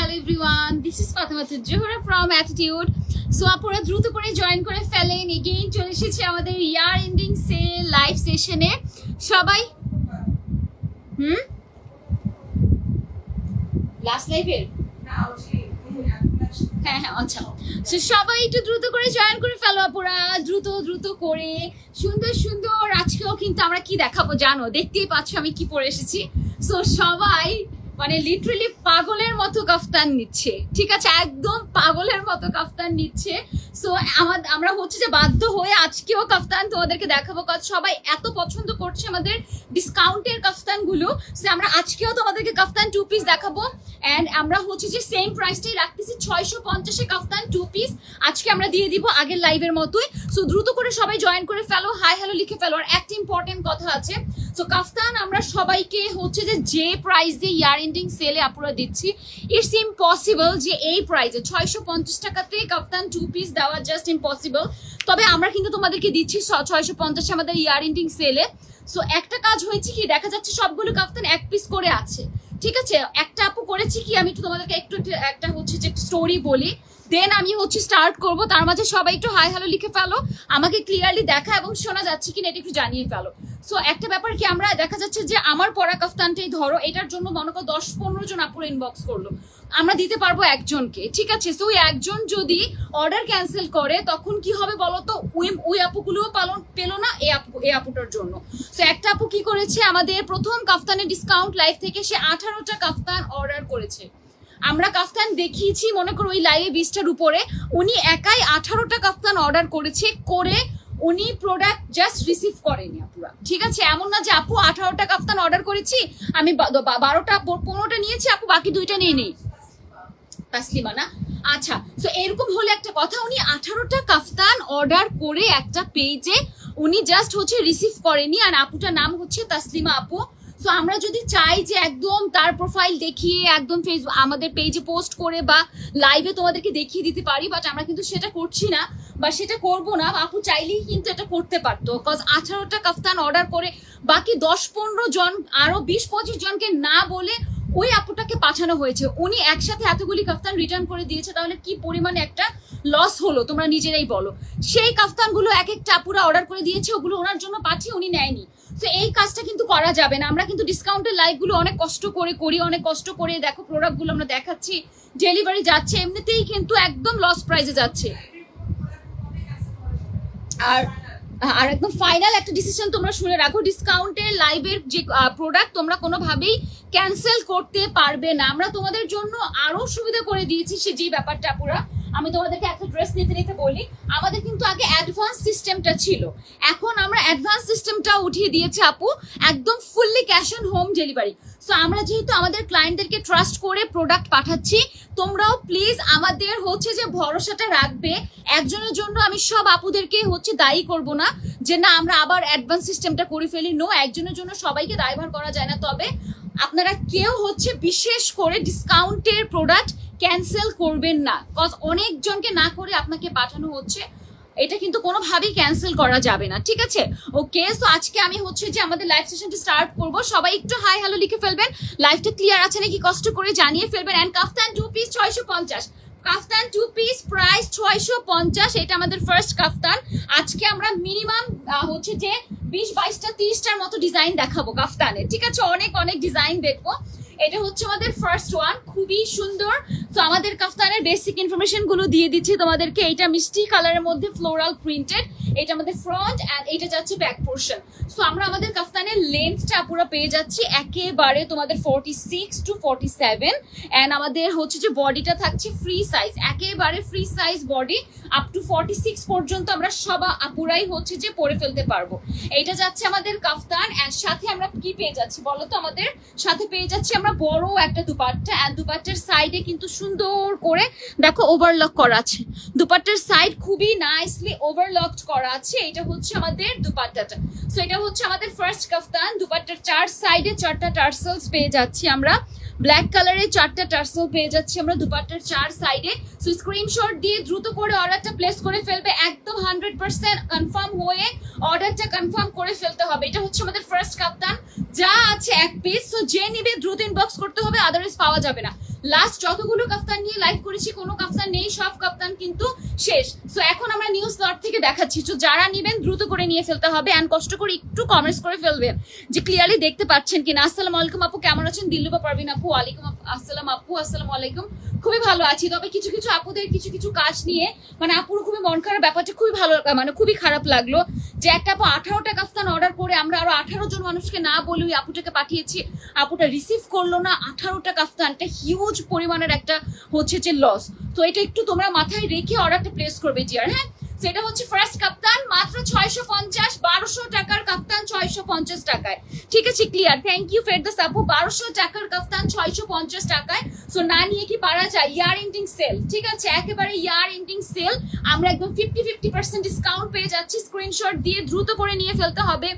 hello everyone, this is Fatima Johra from Attitude. So আপনারা দ্রুত করে জয়েন করে ফেলেন। এগেইন চলে এসেছে আমাদের ইয়ার এন্ডিং সেল লাইভ সেশনে। সবাই লাস্ট লাইভের হ্যাঁ আচ্ছা, সো সবাই একটু দ্রুত করে জয়েন করে ফেলো আপুরা, দ্রুত করে সুন্দর সুন্দর। আজকেও কিন্তু আমরা কি দেখাবো জানো, দেখতেই পাচ্ছ আমি কি পরে এসেছি। সো সবাই মানে লিটারালি পাগলের মতো কাফতান নিচ্ছে, ঠিক আছে, একদম পাগলের মতো কাফতান নিচ্ছে। সো আমরা হচ্ছে যে বাধ্য হয়ে আজকেও কাফতান তোমাদেরকে দেখাবো, কারণ সবাই এত পছন্দ করছে আমাদের ডিসকাউন্টের কাফতান গুলো। সো আমরা আজকেও তোমাদেরকে কাফতান 2 পিস দেখাবো এন্ড আমরা হচ্ছে যে সেম প্রাইসটাই রাখতেছি 650 এ কাফতান 2 পিস আজকে আমরা দিয়ে দিব আগের লাইভের মতোই। সো দ্রুত করে সবাই জয়েন করে ফেলো, হাই হ্যালো লিখে ফেলো। আর একটা ইম্পর্টেন্ট কথা আছে, সো কাফতান আমরা সবাইকে হচ্ছে যে প্রাইসে ইয়ার এন্ডিং সেলে আপুরা দিচ্ছি, ইটস ইম্পসিবল যে এই প্রাইসে 650 টাকাতে কাফতান 2 পিস দেওয়া জাস্ট ইম্পসিবল। তবে আমরা কিন্তু তোমাদেরকে দিচ্ছি 650 আমাদের ইয়ার এন্ডিং সেলে। সো একটা কাজ হয়েছে কি, দেখা যাচ্ছে সবগুলো কাফতান 1 পিস করে আছে, ঠিক আছে। একটা আপু করেছি কি, আমি তোমাদেরকে একটু একটা হচ্ছে যে স্টোরি বলি, দেন আমি হচ্ছে স্টার্ট করব। তার মাঝে সবাই একটু হাই হ্যালো লিখে ফেলো, আমাকে ক্লিয়ারলি দেখা এবং শোনা যাচ্ছে কিনা এটা একটু জানিয়ে ফেলো। সো একটা ব্যাপার কি, আমরা দেখা যাচ্ছে যে আমার পরা কাফতানটাই ধরো, এটার জন্য মনে করো 10-15 জন আপুরা ইনবক্স করলো, আমরা দিতে পারবো একজনকে, ঠিক আছে। সো একজন যদি অর্ডার ক্যান্সেল করে তখন কি হবে বলো তো, ওই আপুগুলোও পেলো না এই আপুটার জন্য। সো একটা আপু কি করেছে, আমাদের প্রথম কাফতানের ডিসকাউন্ট লাইভ থেকে সে 18টা কাফতান অর্ডার করেছে। আমরা কাফতান দেখিয়েছি মনে করো ওই লাইভে 20টার উপরে, উনি একাই 18টা কাফতান অর্ডার করেছে, করে উনি প্রোডাক্ট জাস্ট রিসিভ করেনি আপুরা, ঠিক আছে। এমন না যে আপু 18টা কাফতান অর্ডার করেছি আমি 12টা নিয়েছি, আপু বাকি 2টা নিয়ে নেই, তাসলিমা না, আচ্ছা। সো এরকম হলে একটা কথা, উনি 18টা কাফতান অর্ডার করে একটা পেজে উনি জাস্ট হচ্ছে রিসিভ করেনি, আর আপুটার নাম হচ্ছে তাসলিমা আপু। সো আমরা যদি চাই যে একদম তার প্রোফাইল দেখিয়ে একদম আমাদের পেজে পোস্ট করে বা লাইভে তোমাদেরকে দেখিয়ে দিতে পারি, বাট আমরা কিন্তু সেটা করছি না বা সেটা করবো না। আপু চাইলেই কিন্তু এটা করতে পারতো, কজ 18টা কাফতান অর্ডার করে বাকি 10-15 জন আরো 20-25 জনকে না বলে ওই আপুটাকে পাঠানো হয়েছে। উনি একসাথে এতগুলি কাফতান রিটার্ন করে দিয়েছে, তাহলে কি পরিমাণে একটা লস হলো তোমরা নিজেরাই বলো। সেই কাফতানগুলো এক একটা আপুরা অর্ডার করে দিয়েছে, ওগুলো ওনার জন্য পাঠিয়ে উনি নেয়নি। তো এই কাজটা কিন্তু করা যাবে না। আমরা কিন্তু ডিসকাউন্টের লাইভগুলো অনেক কষ্ট করে করি, অনেক কষ্ট করে দেখো প্রোডাক্টগুলো আমরা দেখাচ্ছি, ডেলিভারি যাচ্ছে, এমনিতেই কিন্তু একদম লস প্রাইসে যাচ্ছে। আর একদম ফাইনাল একটা ডিসিশন তোমরা শুনে রাখো, ডিসকাউন্টের লাইভের যে প্রোডাক্ট তোমরা কোনোভাবেই ক্যান্সেল করতে পারবে না। আমরা তোমাদের জন্য আরো সুবিধা করে দিয়েছি, সে যে ব্যাপারটা পুরা আমি তোমাদেরকে একটা ড্রেস নিতে বলি। আমাদের কিন্তু আগে অ্যাডভান্স সিস্টেমটা ছিল, এখন আমরা অ্যাডভান্স সিস্টেমটা উঠিয়ে দিয়েছি আপু, একদম fully cash on home delivery. So আমরা যেহেতু আমাদের ক্লায়েন্টদেরকে ট্রাস্ট করে প্রোডাক্ট পাঠাচ্ছি, তোমরাও প্লিজ আমাদের হচ্ছে যে ভরসাটা রাখবে। একজনের জন্য আমি সব আপুদেরকে হচ্ছে দায়ী করব না যে না আমরা আবার অ্যাডভান্স সিস্টেমটা করে ফেলি, নো, একজনের জন্য সবাইকে দায়ভার করা যায় না। তবে আপনারা কেউ হচ্ছে বিশেষ করে ডিসকাউন্টের প্রোডাক্ট ক্যান্সেল করবেন না, কজ অনেকজনকে না করে আপনাকে পাঠানো হচ্ছে, এটা কিন্তু কোনোভাবেই ক্যান্সেল করা যাবে না, ঠিক আছে। ওকে, সো আজকে আমি হচ্ছে যে আমাদের লাইভ সেশনটা স্টার্ট করব। সবাই একটু হাই হ্যালো লিখে ফেলবেন, লাইভটা ক্লিয়ার আছে নাকি কষ্ট করে জানিয়ে ফেলবেন। And kaftan 2 piece 650, kaftan 2 piece price 650, এটা আমাদের ফার্স্ট কাফতান। আজকে আমরা মিনিমাম হচ্ছে যে 20-22টা 30টার মতো ডিজাইন দেখাবো কাফতানে, ঠিক আছে, অনেক ডিজাইন দেখবো। এটা হচ্ছে আমাদের ফার্স্ট ওয়ান, খুবই সুন্দর। তো আমাদের কাফতানের বেসিক ইনফরমেশন গুলো দিয়ে দিচ্ছি তোমাদেরকে। এটা মিষ্টি কালারের মধ্যে ফ্লোরাল প্রিন্টেড, এটা আমাদের ফ্রন্ট এন্ড এটা যাচ্ছে ব্যাক পোর্শন। সো আমরা আমাদের কাফতানের লেন্থটা পুরো পেয়ে যাচ্ছি একেবারে তোমাদের 46 to 47 এন্ড আমাদের হচ্ছে যে বডিটা থাকছে ফ্রি সাইজ, একেবারে free size body, up to 46 পর্যন্ত আমরা সব আপুরাই হচ্ছে যে পরে ফেলতে পারবো। এটা যাচ্ছে আমাদের কাফতান এন্ড সাথে আমরা কি পেয়ে যাচ্ছি বলো তো, আমাদের সাথে পেয়ে যাচ্ছি আমরা বড় একটা দুপাট্টা এন্ড দুপাট্টার সাইডে কিন্তু সুন্দর করে দেখো ওভারলক করা আছে, দুপাট্টার সাইড খুবই নাইসলি ওভারলকড করা আছে। এটা হচ্ছে আমাদের দুপাট্টাটা। সো এটা হচ্ছে আমাদের ফার্স্ট কাফতান, দুপাট্টার 4 সাইডে 4টা টার্সেলস পেয়ে যাচ্ছি আমরা, ব্ল্যাক কালারের 4টা টার্সেল পেয়ে যাচ্ছি আমরা দুপাট্টার 4 সাইডে। সো স্ক্রিনশট দিয়ে দ্রুত করে অর্ডারটা প্লেস করে ফেলবে, একদম 100% কনফার্ম হয়ে অর্ডারটা কনফার্ম করে ফেলতে হবে। এটা হচ্ছে আমাদের ফার্স্ট কাফতান, যা আছে 1 পিস। সো যে নিবে দ্রুত ইনবক্স করতে হবে, আদারওয়াইজ পাওয়া যাবে না। লাস্ট যতগুলো কাফতান নিয়ে লাইভ করেছি কোনো কাফতান নেই, সব কাফতান কিন্তু শেষ। সো এখন আমরা নিউ স্লট থেকে দেখাচ্ছি, তো যারা নেবেন দ্রুত করে নিয়ে ফেলতে হবে অ্যান্ড কষ্ট করে একটু কমেন্টস করে ফেলবেন যে ক্লিয়ারলি দেখতে পাচ্ছেন কিনা। আসসালামু আলাইকুম আপু, কেমন আছেন? দিল্লুবা পারভিন আপু, ওয়ালাইকুম আসসালাম আপু, আসসালামু আলাইকুম। খুবই ভালো আছি, তবে কিছু কিছু আপুদের কিছু কিছু কাজ নিয়ে মানে আপুর খুবই মন খারাপ, ব্যাপারটা খুবই ভালো মানে খুবই খারাপ লাগলো যে একটা আপু 18টা কাফতান অর্ডার করে আমরা আরো 18 জন মানুষকে না বলে ওই আপুটাকে পাঠিয়েছি, আপুটা রিসিভ করলো না 18টা কাফতান। এটা হিউজ পরিমাণের একটা হচ্ছে যে লস। তো এটা একটু তোমরা মাথায় রেখে অর্ডারটা প্লেস করবে জিয়ার। হ্যাঁ, সেটা হচ্ছে ফার্স্ট কাপ্তান মাত্র 650, 1200 টাকার কাপ্তান 650 টাকায়। ঠিক আছে, ক্লিয়ার? থ্যাংক ইউ ফেরদৌস আপু। 1200 টাকার কাপ্তান 650 টাকায়। সো না নিয়ে কি পারা যায়? ইয়ার এন্ডিং সেল, ঠিক আছে, একেবারে ইয়ার এন্ডিং সেল। আমরা একদম 50% ডিসকাউন্ট পেয়ে যাচ্ছি। স্ক্রিনশট দিয়ে দ্রুত করে নিয়ে ফেলতে হবে।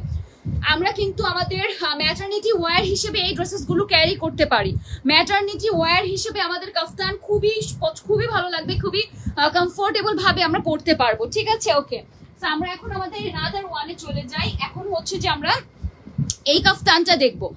আমরা কিন্তু আমাদের ম্যাটারনিটি ওয়্যার হিসেবে এই ড্রেসেস গুলো ক্যারি করতে পারি। ম্যাটারনিটি ওয়্যার হিসেবে আমাদের কাফতান খুবই ভালো লাগবে, খুবই কমফোর্টেবল ভাবে আমরা পড়তে পারবো। ঠিক আছে, ওকে। তো আমরা এখন আমাদের আনাদার ওয়ানে চলে যাই। এখন হচ্ছে যে আমরা এই কাফতানটা দেখবো,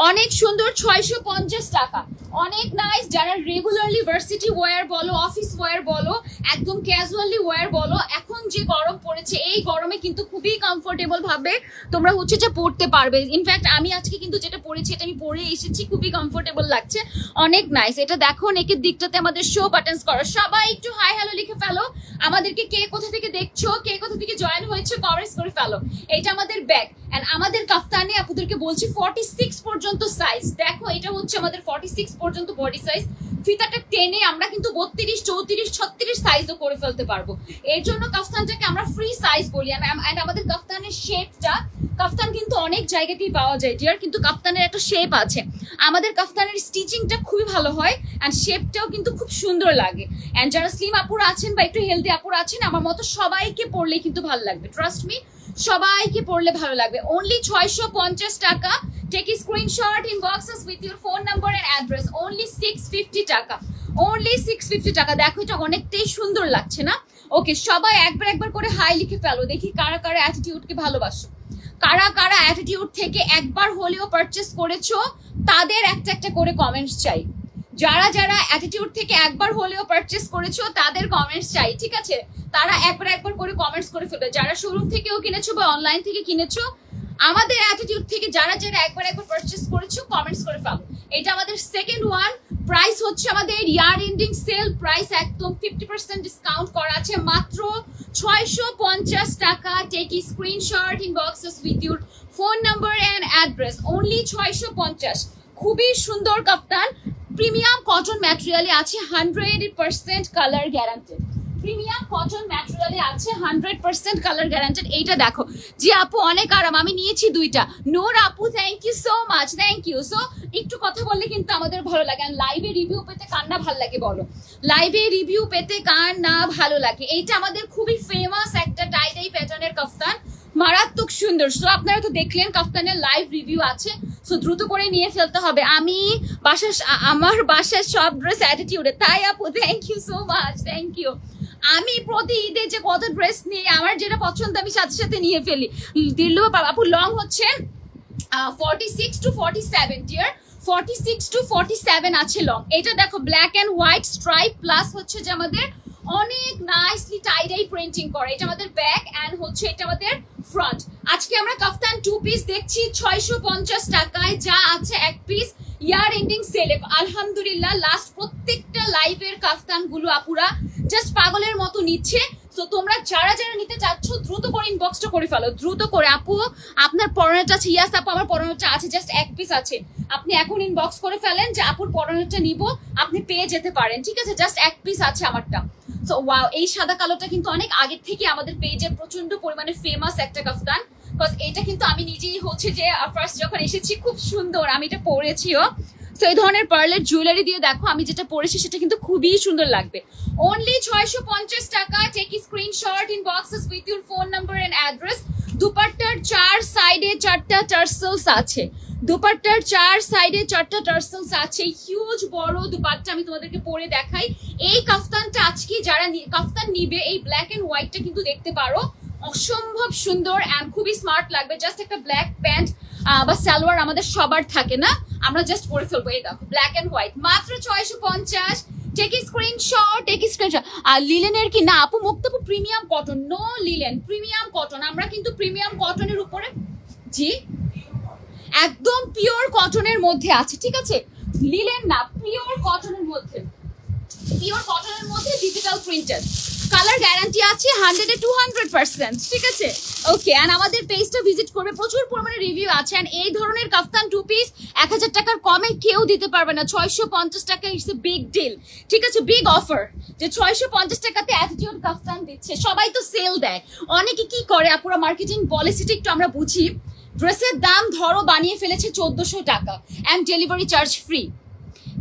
অনেক সুন্দর, 650 টাকা, অনেক নাইস। যারা রেগুলারলি ভার্সিটি ওয়্যার বলো, অফিস ওয়্যার বলো, একদম ক্যাজুয়ালি ওয়্যার বলো, এখন যে গরম পড়েছে এই গরমে কিন্তু খুবই কমফোর্টেবল ভাবে তোমরা হচ্ছে যে পড়তে পারবে। ইনফ্যাক্ট আমি আজকে কিন্তু যেটা পরেছি এটা আমি পরে এসেছি, খুবই কমফোর্টেবল লাগছে, অনেক নাইস। এটা দেখো নেকের দিকটাতে আমাদের শো বাটনস করা। সবাই একটু হাই হ্যালো লিখে ফেলো, আমাদেরকে কে কোথা থেকে দেখছো, কে কোথা থেকে জয়েন হয়েছে কমেন্টস করে ফেলো। এটা আমাদের ব্যাগ এন্ড আমাদের কাফতানে আপনাদেরকে বলছি 46 পর্যন্ত সাইজ। দেখো এটা হচ্ছে আমাদের 46 পর্যন্ত বডি সাইজ। ফিতাটা টেনে আমরা কিন্তু 32, 34, 36 সাইজও করে ফেলতে পারবো। এর জন্য কাফতানটাকে আমরা ফ্রি সাইজ বলি। এন্ড আমাদের কাফতানের শেপটা, কাফতান কিন্তু অনেক জায়গাতেই পাওয়া যায় ডিয়ার, কিন্তু কাফতানের একটা শেপ আছে। আমাদের কাফতানের স্টিচিংটা খুবই ভালো হয় এন্ড শেপটাও কিন্তু খুব সুন্দর লাগে। এন্ড যারা স্লিম আপুরা আছেন বা একটু হেলদি আপুরা আছেন আমার মতো সবাইকে পরলে কিন্তু ভালো লাগবে, ট্রাস্ট মি, সবাইকে পড়লে ভালো লাগবে। অনলি 650 টাকা। Take a screenshot, inbox us with your phone number and address. Only 650 টাকা, অনলি 650 টাকা। দেখো এটা অনেকটাই সুন্দর লাগছে না? ওকে, সবাই একবার করে হাই লিখে ফেলো, দেখি কারা কারা অ্যাটিটিউডকে ভালোবাসো, কারা কারা অ্যাটিটিউড থেকে একবার হলেও পারচেস করেছো, তাদের একটা করে কমেন্টস চাই। যারা যারা অ্যাটিটিউড থেকে একবার হলেও পারচেস করেছো তাদের কমেন্টস চাই, ঠিক আছে? তারা একবার করে কমেন্টস করে ফেলবে। যারা শোরুম থেকেও কিনেছো বা অনলাইন থেকে কিনেছো, আমাদের অ্যাটিটিউড থেকে যারা যারা একবার পারচেস করেছো কমেন্টস করে ফেলো। এটা আমাদের সেকেন্ড ওয়ান। প্রাইস হচ্ছে আমাদের ইয়ার এন্ডিং সেল প্রাইস, একদম 50% ডিসকাউন্ট করা আছে, মাত্র 650 টাকা। Take a screenshot, inbox us with your phone number and address. Only 650। খুবই সুন্দর কাফতান, প্রিমিয়াম কটন ম্যাটেরিয়ালে আছে, 100% কালার গ্যারান্টেড। প্রিমিয়াম কটন ম্যাটেরিয়ালে আছে, 100% কালার গ্যারান্টেড। এইটা দেখো জি আপু, অনেক আরাম, আমি নিয়েছি দুইটা। নূর আপু thank you so much, thank you. So একটু কথা বললে কিন্তু আমাদের ভালো লাগে। লাইভে রিভিউ পেতে কার না ভালো লাগে বলো? লাইভে রিভিউ পেতে কার না ভালো লাগে? এইটা আমাদের খুবই ফেমাস একটা টাই প্যাটার্নের কাফতান, মারাত্মক সুন্দর। সো আপনারা তো দেখলেন কাফতানের লাইভ রিভিউ আছে, সো দ্রুত করে নিয়ে ফেলতে হবে। আমার বাসার সব ড্রেস অ্যাটিটিউডে, তাই আপু thank you so much, thank you. আমি প্রতি ঈদে যে কত ড্রেস নিই, আমার যেটা পছন্দ আমি সাথে সাথে নিয়ে ফেলি। দিল্লু আপু লং হচ্ছে 46 to 47 ডিয়ার, 46 to 47 আছে লং। এটা দেখো black and white stripe plus হচ্ছে যে আমাদের অনেক নাইসলি টাই প্রিন্টিং করে। এটা আমাদের ব্যাক এন্ড হচ্ছে এটা আমাদের ফ্রন্ট। আজকে আমরা কাফতান 2 পিস দেখছি 650 টাকায়, যা আছে 1 পিস ইয়ার এন্ডিং সেলে। আলহামদুলিল্লাহ লাস্ট প্রত্যেকটা লাইভের কাফতান গুলো আপুরা জাস্ট পাগলের মতো নিচ্ছে। সো তোমরা যারা যারা নিতে চাচ্ছ দ্রুত করে ইনবক্সটা করে ফেলো, দ্রুত করে। আপু আপনার পরনেটা আছে? ইয়াস আপু আমার পরনেটা আছে, জাস্ট 1 পিস আছে। আপনি এখন ইনবক্স করে ফেলেন যে আপুর পরনেটা নিব, আপনি পেয়ে যেতে পারেন, ঠিক আছে? জাস্ট 1 পিস আছে আমারটা। সো ওয়াও, এই সাদা কালোটা কিন্তু অনেক আগের থেকে আমাদের পেজে প্রচন্ড পরিমাণে ফেমাস একটা কাফতান। বিকজ এটা কিন্তু আমি নিজেই হচ্ছে যে ফার্স্ট যখন এসেছি খুব সুন্দর, আমি এটা পরেছিও। তো এই ধরনের পার্লের জুয়েলারি দিয়ে দেখো আমি যেটা পরেছি সেটা কিন্তু খুবই সুন্দর লাগবে। অনলি 650 টাকা। Take screenshot, inbox us with your phone number and address. দুপাট্টার 4 সাইডে 4টা টার্সেলস আছে, দুপাট্টার 4 সাইডে 4টা টার্সেলস আছে। হিউজ বড় দুপাট্টা, আমি তোমাদেরকে পরে দেখাই। এই কাফতানটা আজকে যারা কাফতান নিবে এই ব্ল্যাক এন্ড হোয়াইটটা কিন্তু দেখতে পারো, অসম্ভব সুন্দর এন্ড খুবই স্মার্ট লাগবে। জাস্ট একটা ব্ল্যাক প্যান্ট বা সালোয়ার আমাদের সবার থাকে না, আমরা জাস্ট পরে ফেলবো। এই দেখো ব্ল্যাক এন্ড হোয়াইট, মাত্র 650। Take screenshot, take screenshot. আর লিলেনের কি না আপু? মুক্তাপু premium cotton, no linen, premium cotton. আমরা কিন্তু প্রিমিয়াম কটনের উপরে, জি একদম পিওর কটনের মধ্যে আছে, ঠিক আছে? লিলেন না, পিওর কটনের মধ্যে, পিওর কটনের মধ্যে ডিজিটাল প্রিন্টেড, কালার গ্যারান্টি আছে 100 এ 200%, ঠিক আছে? ওকে, এন্ড আমাদের পেজটা ভিজিট করবে, প্রচুর পরিমাণে রিভিউ আছে। এন্ড এই ধরনের কাফতান 2 পিস 1000 টাকার কমে কেউ দিতে পারবে না। 650 টাকা ইটস এ বিগ ডিল, ঠিক আছে? বিগ অফার যে 650 টাকাতে অ্যাটিটিউড কাফতান দিচ্ছে। সবাই তো সেল দেয়, অনেকে কি করে আপুরা, মার্কেটিং পলিসিটা একটু আমরা বুঝি। ড্রেসের দাম ধরো বানিয়ে ফেলেছে 1400 টাকা এন্ড ডেলিভারি চার্জ ফ্রি,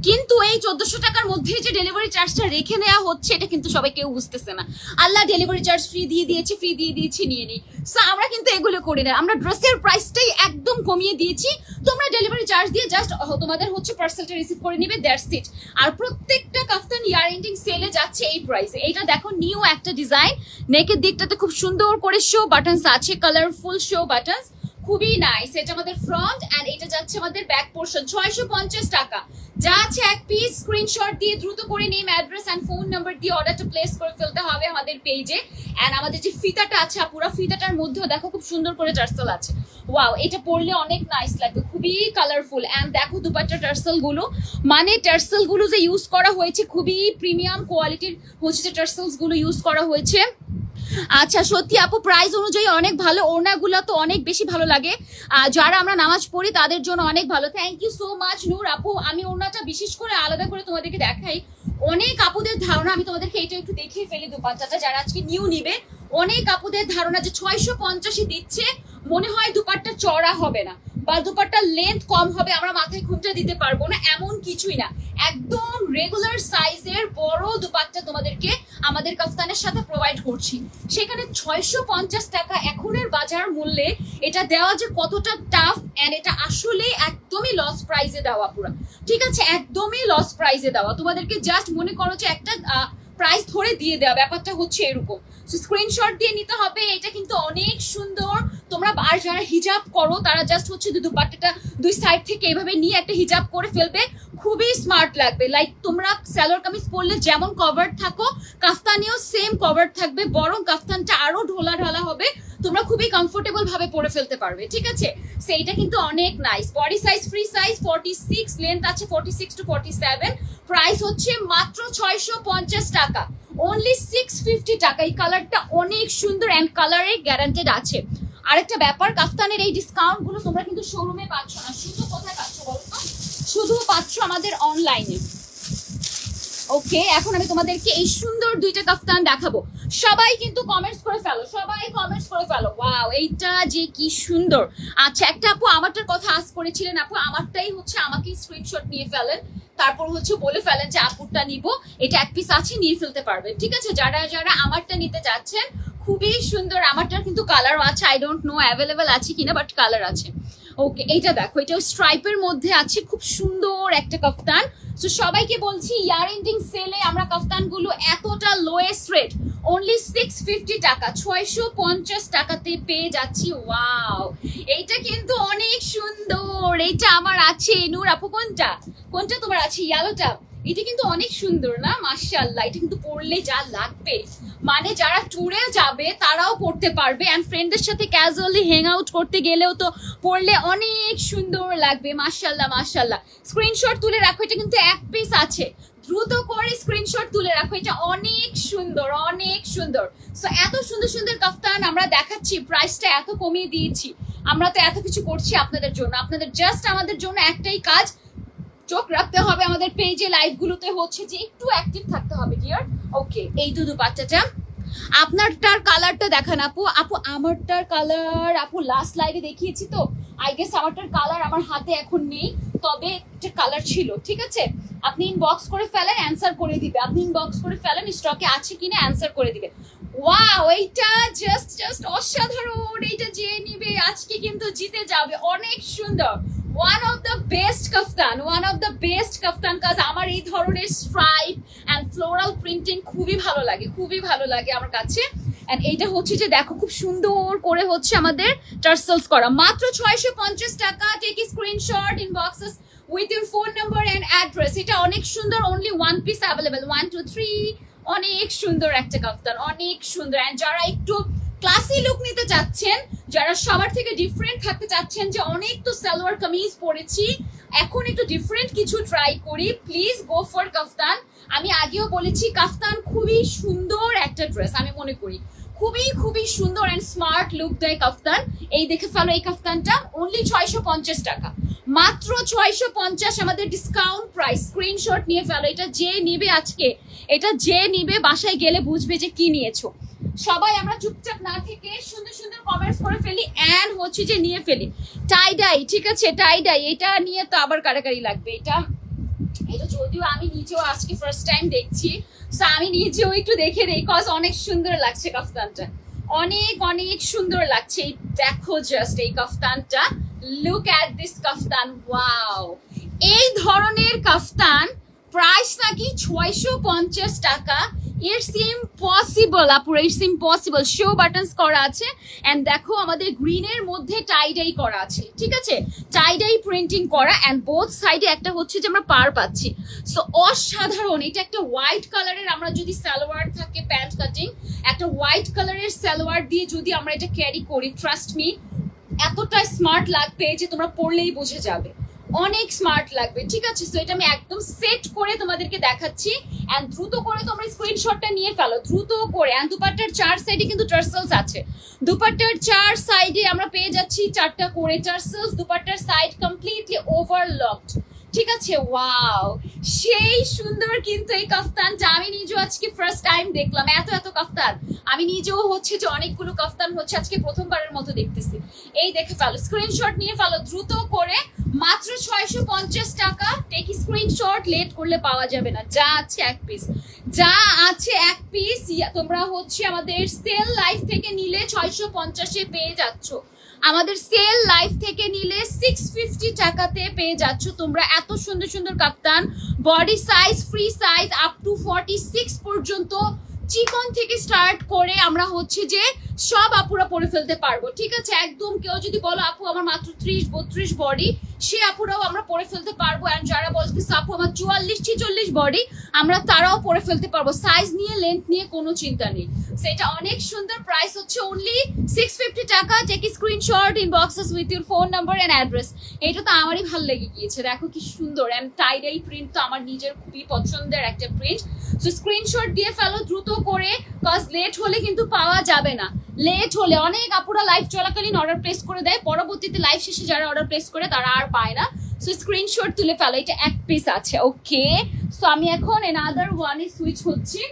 কিন্তু এই 1400 টাকার মধ্যে যে ডেলিভারি চার্জটা রেখে নেওয়া হচ্ছে এটা কিন্তু সবাই কেউ বুঝতেছে না। আল্লাহ ডেলিভারি চার্জ ফ্রি দিয়ে দিয়েছি, ফ্রি দিয়ে দিয়েছি, নিয়ে নিই। সো আমরা কিন্তু এগুলো করি না, আমরা ড্রেসের প্রাইসটাই একদম কমিয়ে দিয়েছি। তোমরা ডেলিভারি চার্জ দিয়ে জাস্ট তোমাদের হচ্ছে পার্সেলটা রিসিভ করে নিবে, দ্যাটস ইট। আর প্রত্যেকটা কাফতান ইয়ার এন্ডিং সেলে যাচ্ছে এই প্রাইসে। এইটা দেখো নিউ একটা ডিজাইন, নেকের দিকটাতে খুব সুন্দর করে শো বাটনস আছে, কালারফুল শো বাটনস, খুবই নাইস। এটা আমাদের ফ্রন্ট এন্ড এটা যাচ্ছে আমাদের ব্যাক পোর্শন। 650 টাকা যা আছে এক পিস। স্ক্রিনশট দিয়ে দ্রুত করে name, address and phone number দিয়ে অর্ডারটা প্লেস করে ফেলতে হবে আমাদের পেজে। এন্ড আমাদের যে ফিতাটা আছে পুরো ফিতাটার মধ্যেও দেখো খুব সুন্দর করে টার্সেল আছে। ওয়াও, এটা পরলে অনেক নাইস লাগবে, খুবই কালারফুল। এন্ড দেখো দুপাট্টা টার্সেল গুলো, মানে টার্সেল গুলো যে ইউজ করা হয়েছে খুবই প্রিমিয়াম কোয়ালিটির হচ্ছে যে টার্সেলস গুলো ইউজ করা হয়েছে। আচ্ছা সত্যি আপু প্রাইস অনুযায়ী অনেক ভালো, ওড়নাগুলো তো অনেক বেশি ভালো লাগে, যারা আমরা নামাজ পড়ি তাদের জন্য অনেক ভালো। থ্যাংক ইউ সো মাচ নূর আপু। আমি ওড়নাটা বিশেষ করে আলাদা করে তোমাদেরকে দেখাই, অনেক আপুদের ধারণা, আমি তোমাদেরকে এটা একটু দেখিয়ে ফেলি দুপাট্টাটা, যারা আজকে নিউ নিবে। অনেক আপুদের ধারণা যে 650 দিচ্ছে, মনে হয় দুপাট্টা চড়া হবে না বা দুপাট্টার লেন্থ কম হবে, আমরা মাথায় খুঁজে দিতে পারবো না, এমন কিছুই না। একদম রেগুলার সাইজের বড় দুপাট্টা তোমাদেরকে আমাদের কাফতানের সাথে প্রোভাইড করছি। সেখানে 650 টাকা এখনের বাজার মূল্যে এটা দেওয়া যে কতটা টাফ, এন্ড এটা আসলে একদমই লস প্রাইসে দেওয়া পুরো, ঠিক আছে? একদমই লস প্রাইসে দেওয়া। তোমাদেরকে জাস্ট মনে করো যে একটা প্রাইস ধরে দিয়ে দেওয়া, ব্যাপারটা হচ্ছে এরকম। স্ক্রিনশট দিয়ে নিতে হবে। এটা কিন্তু অনেক সুন্দর। তোমরা আর যারা হিজাব করো তারা জাস্ট হচ্ছে দুপাট্টাটা দুই সাইড থেকে এভাবে নিয়ে একটা হিজাব করে ফেলবে, খুবই স্মার্ট লাগবে। লাইক তোমরা সালোয়ার কামিজ পরলে যেমন কভার থাকো, কাফতানেও সেম কভার থাকবে, বরং কাফতানটা আরো ঢোলা ঢালা হবে, তোমরা খুবই কমফোর্টেবল ভাবে পরে ফেলতে পারবে, ঠিক আছে? সেইটা কিন্তু অনেক nice. Body size free size 46, length আছে 46 to 47। প্রাইস হচ্ছে মাত্র 650 টাকা, অনলি 650 টাকা। এই কালারটা অনেক সুন্দর এন্ড কালারে গ্যারান্টেড আছে। আরেকটা ব্যাপার, কাফতানের এই ডিসকাউন্ট গুলো তোমরা কিন্তু শোরুমে পাচ্ছ না, শুধু কোথায় পাচ্ছ বলতো? শুধু পাচ্ছ আমাদের অনলাইনে। ওকে, এখন আমি তোমাদেরকে এই সুন্দর দুইটা কাফতান দেখাবো। সবাই কিন্তু কমেন্টস করে ফেলো, সবাই কমেন্টস করে ফেলো। ওয়াও, এইটা যে কি সুন্দর। আচ্ছা, একটা আপু আমারটার কথা আজ করেছিলেন, আপু আমারটাই হচ্ছে আমাকে স্ক্রিনশট নিয়ে ফেলেন, তারপর হচ্ছে বলে ফেলেন যে আপুরটা নিব, এটা এক পিস আছে নিয়ে ফেলতে পারবেন, ঠিক আছে? যারা যারা আমারটা নিতে চাচ্ছেন, খুবই সুন্দর। আমারটার কিন্তু কালার আছে, আই ডোন্ট নো অ্যাভেলেবেল আছে কিনা, বাট কালার আছে। ওকে, এইটা দেখো, এটা স্ট্রাইপের মধ্যে আছে, খুব সুন্দর একটা কাফতান। সো সবাইকে বলছি ইয়ার এন্ডিং সেলে আমরা কাফতান গুলো এতটা লোয়েস্ট রেট অনলি 650 টাকা, 650 টাকাতে পেয়ে যাচ্ছি। ওয়াও, এইটা কিন্তু অনেক সুন্দর। এইটা আমার আছে নূর আপু, কোনটা কোনটা তোমার আছে? ইয়েলোটা। এটা কিন্তু অনেক সুন্দর না? মাশাআল্লাহ, এটা কিন্তু পরলে যা লাগবে, মানে যারা ট্যুরে যাবে তারাও পড়তে পারবে, এন্ড ফ্রেন্ডদের সাথে ক্যাজুয়ালি হ্যাং আউট করতে গেলেও তো পরলে অনেক সুন্দর লাগবে। মাশাআল্লাহ মাশাআল্লাহ। স্ক্রিনশট তুলে রাখো, এটা কিন্তু এক পিস আছে, দ্রুত করে স্ক্রিনশট তুলে রাখো, এটা অনেক সুন্দর, অনেক সুন্দর। সো এত সুন্দর সুন্দর কাফতান আমরা দেখাচ্ছি, প্রাইসটা এত কমিয়ে দিয়েছি, আমরা তো এত কিছু করছি আপনাদের জন্য। আপনাদের জাস্ট আমাদের জন্য একটাই কাজ, চোখ রাখতে হবে আমাদের পেজে, লাইভ গুলোতে হচ্ছে যে একটু অ্যাক্টিভ থাকতে হবে ডিয়ার। ওকে, এই দুপাট্টাটা আপনারটার কালারটা দেখান আপু। আপু আমারটার কালার আপু লাস্ট লাইভে দেখিয়েছি তো, আই গেস আমারটার কালার আমার হাতে এখন নেই, তবে একটা কালার ছিল, ঠিক আছে? আপনি ইনবক্স করে ফেলেন, অ্যান্সার করে দিবে। আপনি ইনবক্স করে ফেলেন স্টকে আছে কিনা, অ্যান্সার করে দিবে। ওয়াও, এইটা জাস্ট অসাধারণ। এইটা যে নিবে আজকে কিন্তু জিতে যাবে, অনেক সুন্দর। One of the best kaftan, one of the best kaftan. কাজ আমার এই ধরনের স্ট্রাইপ এন্ড ফ্লোরাল প্রিন্টিং খুবই ভালো লাগে, খুবই ভালো লাগে আমার কাছে। এন্ড এইটা হচ্ছে যে দেখো খুব সুন্দর করে হচ্ছে আমাদের টার্সেলস করা, মাত্র 650 টাকা। Take screenshot, inbox us with your phone number and address. এটা অনেক সুন্দর, অনলি 1 পিস অ্যাভেলেবল, 1 2 3। অনেক সুন্দর একটা কাফতান, অনেক সুন্দর। এন্ড যারা একটু ক্লাসি লুক নিতে চাচ্ছেন, যারা সবার থেকে ডিফারেন্ট থাকতে চাচ্ছেন, যে অনেক তো সালোয়ার কামিজ পরেছি, এখন একটু ডিফারেন্ট কিছু ট্রাই করি, প্লিজ গো ফর কাফতান। আমি আগেও বলেছি কাফতান খুবই সুন্দর একটা ড্রেস, আমি মনে করি খুবই খুবই সুন্দর এন্ড স্মার্ট লুক দেয় কাফতান। এই দেখে ফেলো এই কাফতানটা, অনলি 650 টাকা, মাত্র 650 আমাদের ডিসকাউন্ট প্রাইস। স্ক্রিনশট নিয়ে ফেলো, এটা যে নিবে আজকে, এটা যে নিবে বাসায় গেলে বুঝবে যে কি নিয়েছো। সবাই আমরা চুপচাপ না থেকে সুন্দর সুন্দর কমেন্টস করে ফেলি এন্ড হচ্ছে যে নিয়ে ফেলি। টাই ডাই, ঠিক আছে, টাই ডাই, এটা নিয়ে তো আবার কারাকারি লাগবে। এটা যদিও আমি নিজেও আজকে ফার্স্ট টাইম দেখছি, সো আমি নিজেও একটু দেখে নেই, কজ অনেক সুন্দর লাগছে কাফতানটা, অনেক অনেক সুন্দর লাগছে। দেখো জাস্ট এই কাফতানটা, look at this kaftan, wow. এই ধরনের কাফতান প্রাইস নাকি 650 টাকা। ইটস ইম্পসিবল আপুরা, ইটস ইম্পসিবল। শো বাটনস করা আছে এন্ড দেখো আমাদের গ্রিনের মধ্যে টাইডাই করা আছে, ঠিক আছে, টাইডাই প্রিন্টিং করা এন্ড বোথ সাইডে একটা হচ্ছে যে আমরা পার পাচ্ছি। সো অসাধারণ। এটা একটা হোয়াইট কালারের, আমরা যদি সালোয়ার থাকে প্যান্ট কাটিং, একটা হোয়াইট কালারের সালোয়ার দিয়ে যদি আমরা এটা ক্যারি করি, ট্রাস্ট মি এতটা স্মার্ট লাগবে যে তোমরা পরলেই বুঝে যাবে, অনেক স্মার্ট লাগবে, ঠিক আছে। সো এটা আমি একদম সেট করে তোমাদেরকে দেখাচ্ছি এন্ড দ্রুত করে তোমরা স্ক্রিনশটটা নিয়ে ফেলো, দ্রুত করে। এন্ড দুপাট্টার 4 সাইডে কিন্তু টার্সেলস আছে, দুপাট্টার 4 সাইডে আমরা পেয়ে যাচ্ছি 4টা করে টার্সেলস, দুপাট্টার সাইড কমপ্লিটলি ওভারলকড, ঠিক আছে। ওয়াও, সেই সুন্দর কিন্তু এই কাফতানটা। আমি নিজেও আজকে ফার্স্ট টাইম দেখলাম এত এত কাফতান। আমি নিজেও হচ্ছে যে অনেকগুলো কাফতান হচ্ছে আজকে প্রথমবারের মতো দেখতেছি। এই দেখে ফেলো, স্ক্রিনশট নিয়ে ফেলো দ্রুত করে, মাত্র 650 টাকা। টেক স্ক্রিনশট, লেট করলে পাওয়া যাবে না। যা আছে এক পিস, যা আছে এক পিস। তোমরা হচ্ছে আমাদের সেল লাইফ থেকে নিলে 650-এ পেয়ে যাচ্ছ, আমাদের সেল লাইফ থেকে নিলে 650 টাকাতে পেয়ে যাচ্ছ তোমরা এত সুন্দর সুন্দর kaftan. Body size free size up to 46 পর্যন্ত, চিকন থেকে স্টার্ট করে আমরা হচ্ছে যে সব আপুরা পরে ফেলতে পারবো, ঠিক আছে। একদম কেউ যদি বলো আপু আমার মাত্র 30-32 বডি, সে আপুরাও আমরা পরে ফেলতে পারবো। এন্ড যারা বলতেছে আপু আমার 44-46 বডি, আমরা তারাও পরে ফেলতে পারবো। সাইজ নিয়ে লেন্থ নিয়ে কোনো চিন্তা নেই। সেটা অনেক সুন্দর, প্রাইস হচ্ছে অনলি 650 টাকা। Take screenshot, inbox us with your phone number and address. এটা তো আমারই ভালো লেগে গিয়েছে, দেখো কি সুন্দর। এন্ড টাইডাই প্রিন্ট তো আমার নিজের খুবই পছন্দের একটা প্রিন্ট। সো স্ক্রিনশট দিয়ে ফেলো দ্রুত করে, কজ লেট হলে কিন্তু পাওয়া যাবে না। লেট হলে অনেক আপুরা লাইভ চলাকালীন অর্ডার প্লেস করে দেয়, পরবর্তীতে লাইভ শেষে যারা অর্ডার প্লেস করে তারা আর পায় না। সো স্ক্রিনশট তুলে ফেলো, এটা এক পিস আছে, ওকে। সো আমি এখন এনাদার ওয়ানে সুইচ হচ্ছি।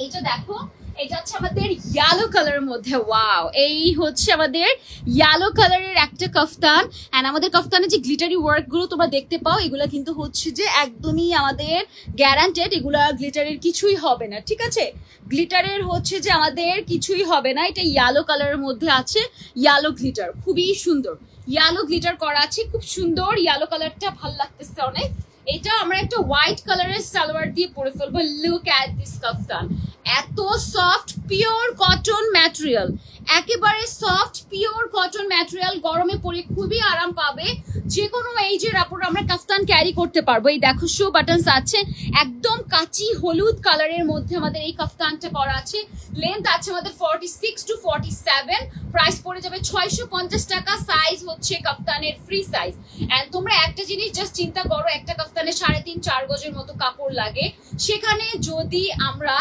এইটা দেখো, এটা হচ্ছে আমাদের ইয়েলো কালারের মধ্যে, ওয়াও। এই হচ্ছে আমাদের ইয়েলো কালারের একটা কাফতান এন্ড আমাদের কাফতানের যে গ্লিটারি ওয়ার্ক গুলো তোমরা দেখতে পাও, এগুলা কিন্তু হচ্ছে যে একদমই আমাদের গ্যারান্টেড, এগুলা গ্লিটারের কিছুই হবে না, ঠিক আছে। গ্লিটারের হচ্ছে যে আমাদের কিছুই হবে না। এটা ইয়েলো কালারের মধ্যে আছে, ইয়েলো গ্লিটার, খুবই সুন্দর ইয়েলো গ্লিটার করা আছে, খুব সুন্দর ইয়েলো কালারটা, ভাল লাগতেছে অনেক। এটা আমরা একটা হোয়াইট কালারের সালোয়ার দিয়ে পরে ফেলবো। লুক অ্যাট দিস কাফতান, এত সফট পিওর কটন ম্যাটেরিয়াল, একেবারে সফট পিওর কটন ম্যাটেরিয়াল, গরমে পরে খুবই আরাম পাবে। যে কোনো এইজের আপুরা আমরা কাফতান ক্যারি করতে পারবো। এই দেখো শো বাটনস আছে, একদম কাচি হলুদ কালারের মধ্যে আমাদের এই কাফতানটা করা আছে। লেন্থ আছে আমাদের 46 to 47, প্রাইস পড়ে যাবে 650 টাকা। সাইজ হচ্ছে কাফতানের ফ্রি সাইজ। এন্ড তোমরা একটা জিনিস জাস্ট চিন্তা করো, একটা কাফতানে 3.5-4 গজের মতো কাপড় লাগে, সেখানে যদি আমরা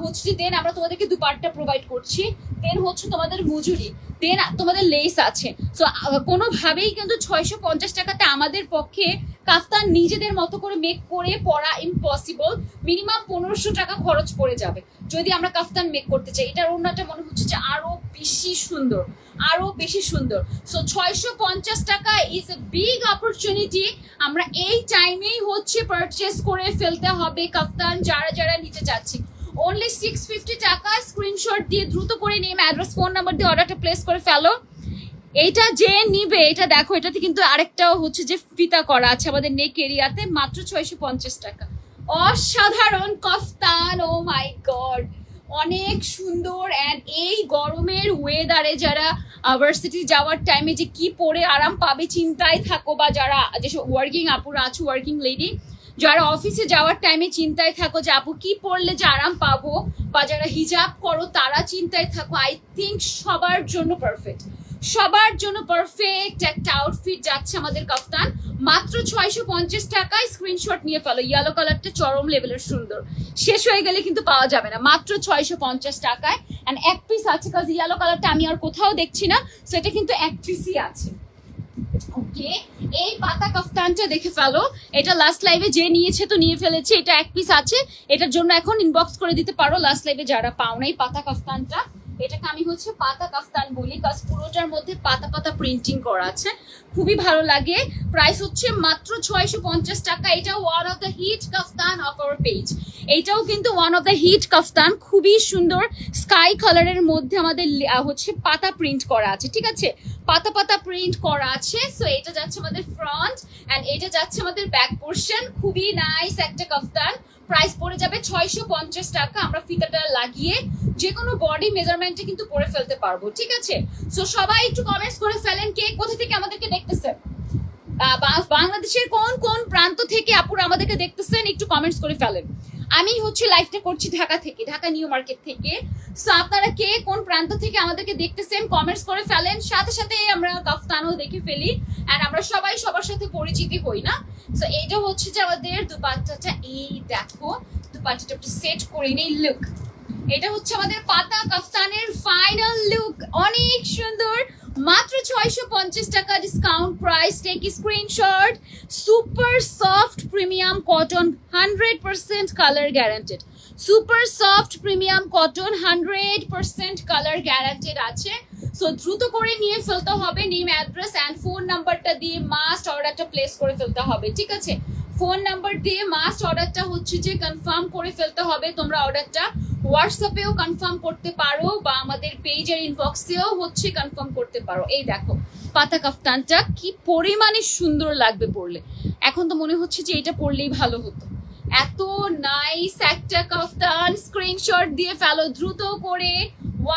হচ্ছে দেন আমরা তোমাদেরকে দুপাট্টা প্রোভাইড করছি, দেন হচ্ছে তোমাদের মজুরি, দেন তোমাদের লেস আছে। সো কোনোভাবেই কিন্তু 650 টাকাতে আমাদের পক্ষে কাফতান নিজেদের মতো করে মেক করে পরা ইম্পসিবল। মিনিমাম 1500 টাকা খরচ পড়ে যাবে যদি আমরা কাফতান মেক করতে চাই। এটার ওড়নাটা মনে হচ্ছে যে আরো বেশি সুন্দর, আরো বেশি সুন্দর। সো 650 টাকা ইজ এ বিগ অপরচুনিটি। আমরা এই টাইমেই হচ্ছে পারচেস করে ফেলতে হবে কাফতান, যারা যারা নিতে চাচ্ছি। অনলি 650 টাকা। স্ক্রিনশট দিয়ে দ্রুত করে নেম, অ্যাড্রেস, ফোন নাম্বার দিয়ে অর্ডারটা প্লেস করে ফেলো। এইটা যে নিবে, এটা দেখো, এটাতে কিন্তু আরেকটাও হচ্ছে যে ফিতা করা আছে আমাদের নেক এরিয়াতে, মাত্র 650 টাকা। অসাধারণ কাফতান, ও মাই গড, অনেক সুন্দর। অ্যান্ড এই গরমের ওয়েদারে যারা ভার্সিটি যাওয়ার টাইমে যে কি পরে আরাম পাবে চিন্তায় থাকো, বা যারা যেসব ওয়ার্কিং আপুরা আছো, ওয়ার্কিং লেডি যারা অফিসে যাওয়ার টাইমে চিন্তায় থাকো যে আপু কি পরলে যে আরাম পাবো, বা যারা হিজাব করো তারা চিন্তায় থাকো, আই থিঙ্ক সবার জন্য পারফেক্ট, সবার জন্য পারফেক্ট একটা আউটফিট যাচ্ছে আমাদের কাফতান মাত্র 650 টাকায়। স্ক্রিনশট নিয়ে ফেলো। ইয়েলো কালারটা চরম লেভেলের সুন্দর, শেষ হয়ে গেলে কিন্তু পাওয়া যাবে না, মাত্র 650 টাকায়। এন্ড এক পিস আছে, কাজ ইয়েলো কালারটা আমি আর কোথাও দেখছি না, সেটা কিন্তু এক পিসই আছে। ওকে, এই পাতা কাফতানটা দেখে ফেলো। এটা লাস্ট লাইভে যে নিয়েছে তো নিয়ে ফেলেছে, এটা এক পিস আছে, এটার জন্য এখন ইনবক্স করে দিতে পারো লাস্ট লাইভে যারা পাও নাই পাতা কাফতানটা। এটাকে আমি হচ্ছে পাতা কাফতান বলি, কাজ পুরোটার মধ্যে পাতা পাতা প্রিন্টিং করা আছে, খুবই ভালো লাগে। প্রাইস হচ্ছে মাত্র 650 টাকা। এটা one of the hit kaftan of our page. এইটাও কিন্তু one of the hit kaftan, খুবই সুন্দর স্কাই কালারের মধ্যে আমাদের হচ্ছে পাতা প্রিন্ট করা আছে, ঠিক আছে, পাতা পাতা প্রিন্ট করা আছে। সো এটা যাচ্ছে আমাদের ফ্রন্ট এন্ড এটা যাচ্ছে আমাদের ব্যাক পোর্শন, খুবই নাইস একটা কাফতান। প্রাইস পড়ে যাবে 650 টাকা। আমরা ফিতাটা লাগিয়ে যে কোনো বডি মেজারমেন্টে কিন্তু পরে ফেলতে পারবো, ঠিক আছে। সো সবাই একটু কমেন্টস করে ফেলেন কে কোথা থেকে আমাদেরকে দেখতেছেন, বাংলাদেশের কোন কোন প্রান্ত থেকে আপুরা আমাদেরকে দেখতেছেন একটু কমেন্টস করে ফেলেন। আমি হচ্ছে লাইভটা করছি ঢাকা থেকে, ঢাকা নিউ মার্কেট থেকে। সো আপনারা কে কোন প্রান্ত থেকে আমাদেরকে দেখতেছেন কমেন্টস করে ফেলেন, সাথে সাথে আমরা কাফতানও দেখে ফেলি এন্ড আমরা সবাই সবার সাথে পরিচিতি হই না। সো এইটা হচ্ছে যে আমাদের দুপাট্টাটা, এই দেখো দুপাট্টাটা একটু সেট করে নেই, লুক এটা হচ্ছে আমাদের পাতা কাফতানের ফাইনাল লুক, অনেক সুন্দর, মাত্র 650 টাকা discount price. Take screenshot. Super soft premium cotton, 100% colour guaranteed, super soft premium cotton 100% colour guaranteed আছে। সো দ্রুত করে নিয়ে ফেলতে হবে, নেম অ্যাড্রেস অ্যান্ড ফোন নাম্বারটা দিয়ে মাস্ট অর্ডারটা প্লেস করে ফেলতে হবে, ঠিক আছে। ফোন নাম্বার দিয়ে মাস্ট অর্ডারটা হচ্ছে যে কনফার্ম করে ফেলতে হবে। তোমরা অর্ডারটা হোয়াটসঅ্যাপেও কনফার্ম করতে পারো বা আমাদের পেজের ইনবক্সেও হচ্ছে কনফার্ম করতে পারো। এই দেখো পাতা কাফতানটা কি পরিমাণে সুন্দর লাগবে পরলে, এখন তো মনে হচ্ছে যে এটা পরলেই ভালো হতো, এত নাইস একটা কাফতান। স্ক্রিনশট দিয়ে ফেলো দ্রুত করে।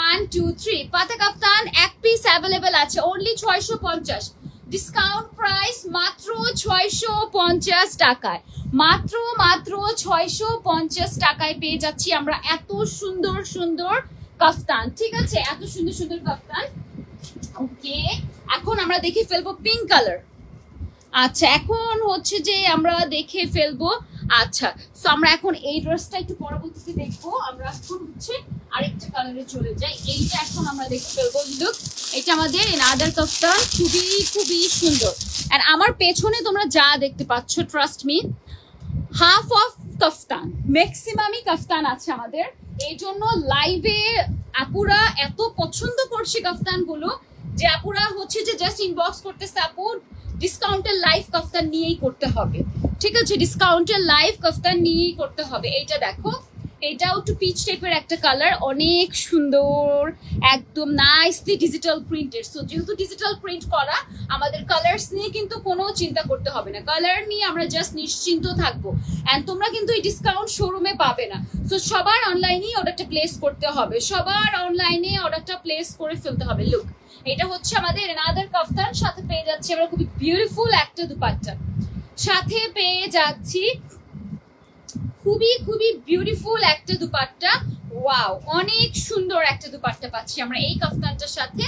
1 2 3 পাতা কাফতান এক পিস অ্যাভেলেবেল আছে, অনলি 650, ডিসকাউন্ট প্রাইস মাত্র 650 টাকায়, মাত্র 650 টাকায় পেয়ে যাচ্ছি আমরা এত সুন্দর সুন্দর কাফতান, ঠিক আছে, এত সুন্দর সুন্দর কাফতান। ওকে, এখন আমরা দেখে ফেলবো পিঙ্ক কালার। আচ্ছা, এখন হচ্ছে যে আমরা দেখে ফেলবো, আচ্ছা সো আমরা এখন এই ড্রেসটা একটু পরবর্তীতে দেখবো। আমরা এখন হচ্ছে আরেকটা কালারে চলে যাই, এইটা এখন আমরা দেখে ফেলবো। লুক, এটা আমাদের আদার কাফতান, খুবই খুবই সুন্দর। আর আমার পেছনে তোমরা যা দেখতে পাচ্ছ, ট্রাস্ট মি, হাফ অফ কাফতান, ম্যাক্সিমামই কাফতান আছে আমাদের। এই জন্য লাইভে আপুরা এত পছন্দ করছে কাফতান গুলো যে আপুরা হচ্ছে যে জাস্ট ইনবক্স করতেছে, আপু ডিসকাউন্টের লাইভ কাফতান নিয়েই করতে হবে, ঠিক আছে, ডিসকাউন্টের লাইভ কাফতান নিয়েই করতে হবে। এইটা দেখো, এটাও একটু পিচ টাইপের একটা কালার, অনেক সুন্দর, একদম নাইসলি ডিজিটাল প্রিন্টেড। সো যেহেতু ডিজিটাল প্রিন্ট করা, আমাদের কালার্স নিয়ে কিন্তু কোনো চিন্তা করতে হবে না, কালার নিয়ে আমরা জাস্ট নিশ্চিন্ত থাকবো। এন্ড তোমরা কিন্তু এই ডিসকাউন্ট শোরুমে পাবে না। সো সবার অনলাইনেই অর্ডারটা প্লেস করতে হবে, সবার অনলাইনে অর্ডারটা প্লেস করে ফেলতে হবে। লুক, এটা হচ্ছে আমাদের আদার কাফতান, সাথে পেয়ে যাচ্ছি আমরা খুবই বিউটিফুল একটা দুপাট্টা, সাথে পেয়ে যাচ্ছি খুবই খুবই বিউটিফুল একটা দুপাট্টা। ওয়াও, অনেক সুন্দর একটা দুপাট্টা পাচ্ছি আমরা এই কাফতানটার সাথে,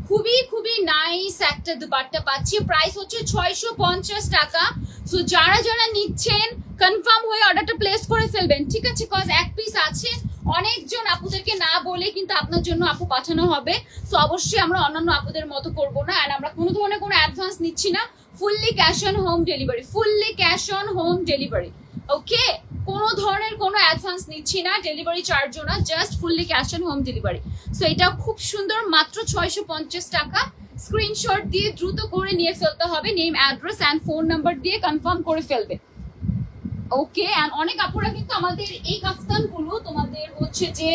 খুবই খুবই নাইস একটা দুপাট্টা পাচ্ছি। প্রাইস হচ্ছে 650 টাকা। সো যারা যারা নিচ্ছেন কনফার্ম হয়ে অর্ডারটা প্লেস করে ফেলবেন, ঠিক আছে, কজ এক পিস আছে, অনেকজন আপুদেরকে না বলে কিন্তু আপনার জন্য আপু পাঠানো হবে। সো অবশ্যই আমরা অন্যান্য আপুদের মতো করবো না, এন্ড আমরা কোনো ধরনের কোনো অ্যাডভান্স নিচ্ছি না, fully cash on home delivery, fully cash on home delivery. Okay, কোনো ধরনের কোনো অ্যাডভান্স নিচ্ছি না, ডেলিভারি চার্জও না, just fully cash on home delivery. So এটা খুব সুন্দর, মাত্র 650 টাকা। স্ক্রিনশট দিয়ে দ্রুত করে নিয়ে ফেলতে হবে, name address and phone number দিয়ে কনফার্ম করে ফেলবে। ওকে, এন্ড অনেক আপুরা কিন্তু আমাদের এই কাফতানগুলো তোমাদের হচ্ছে যে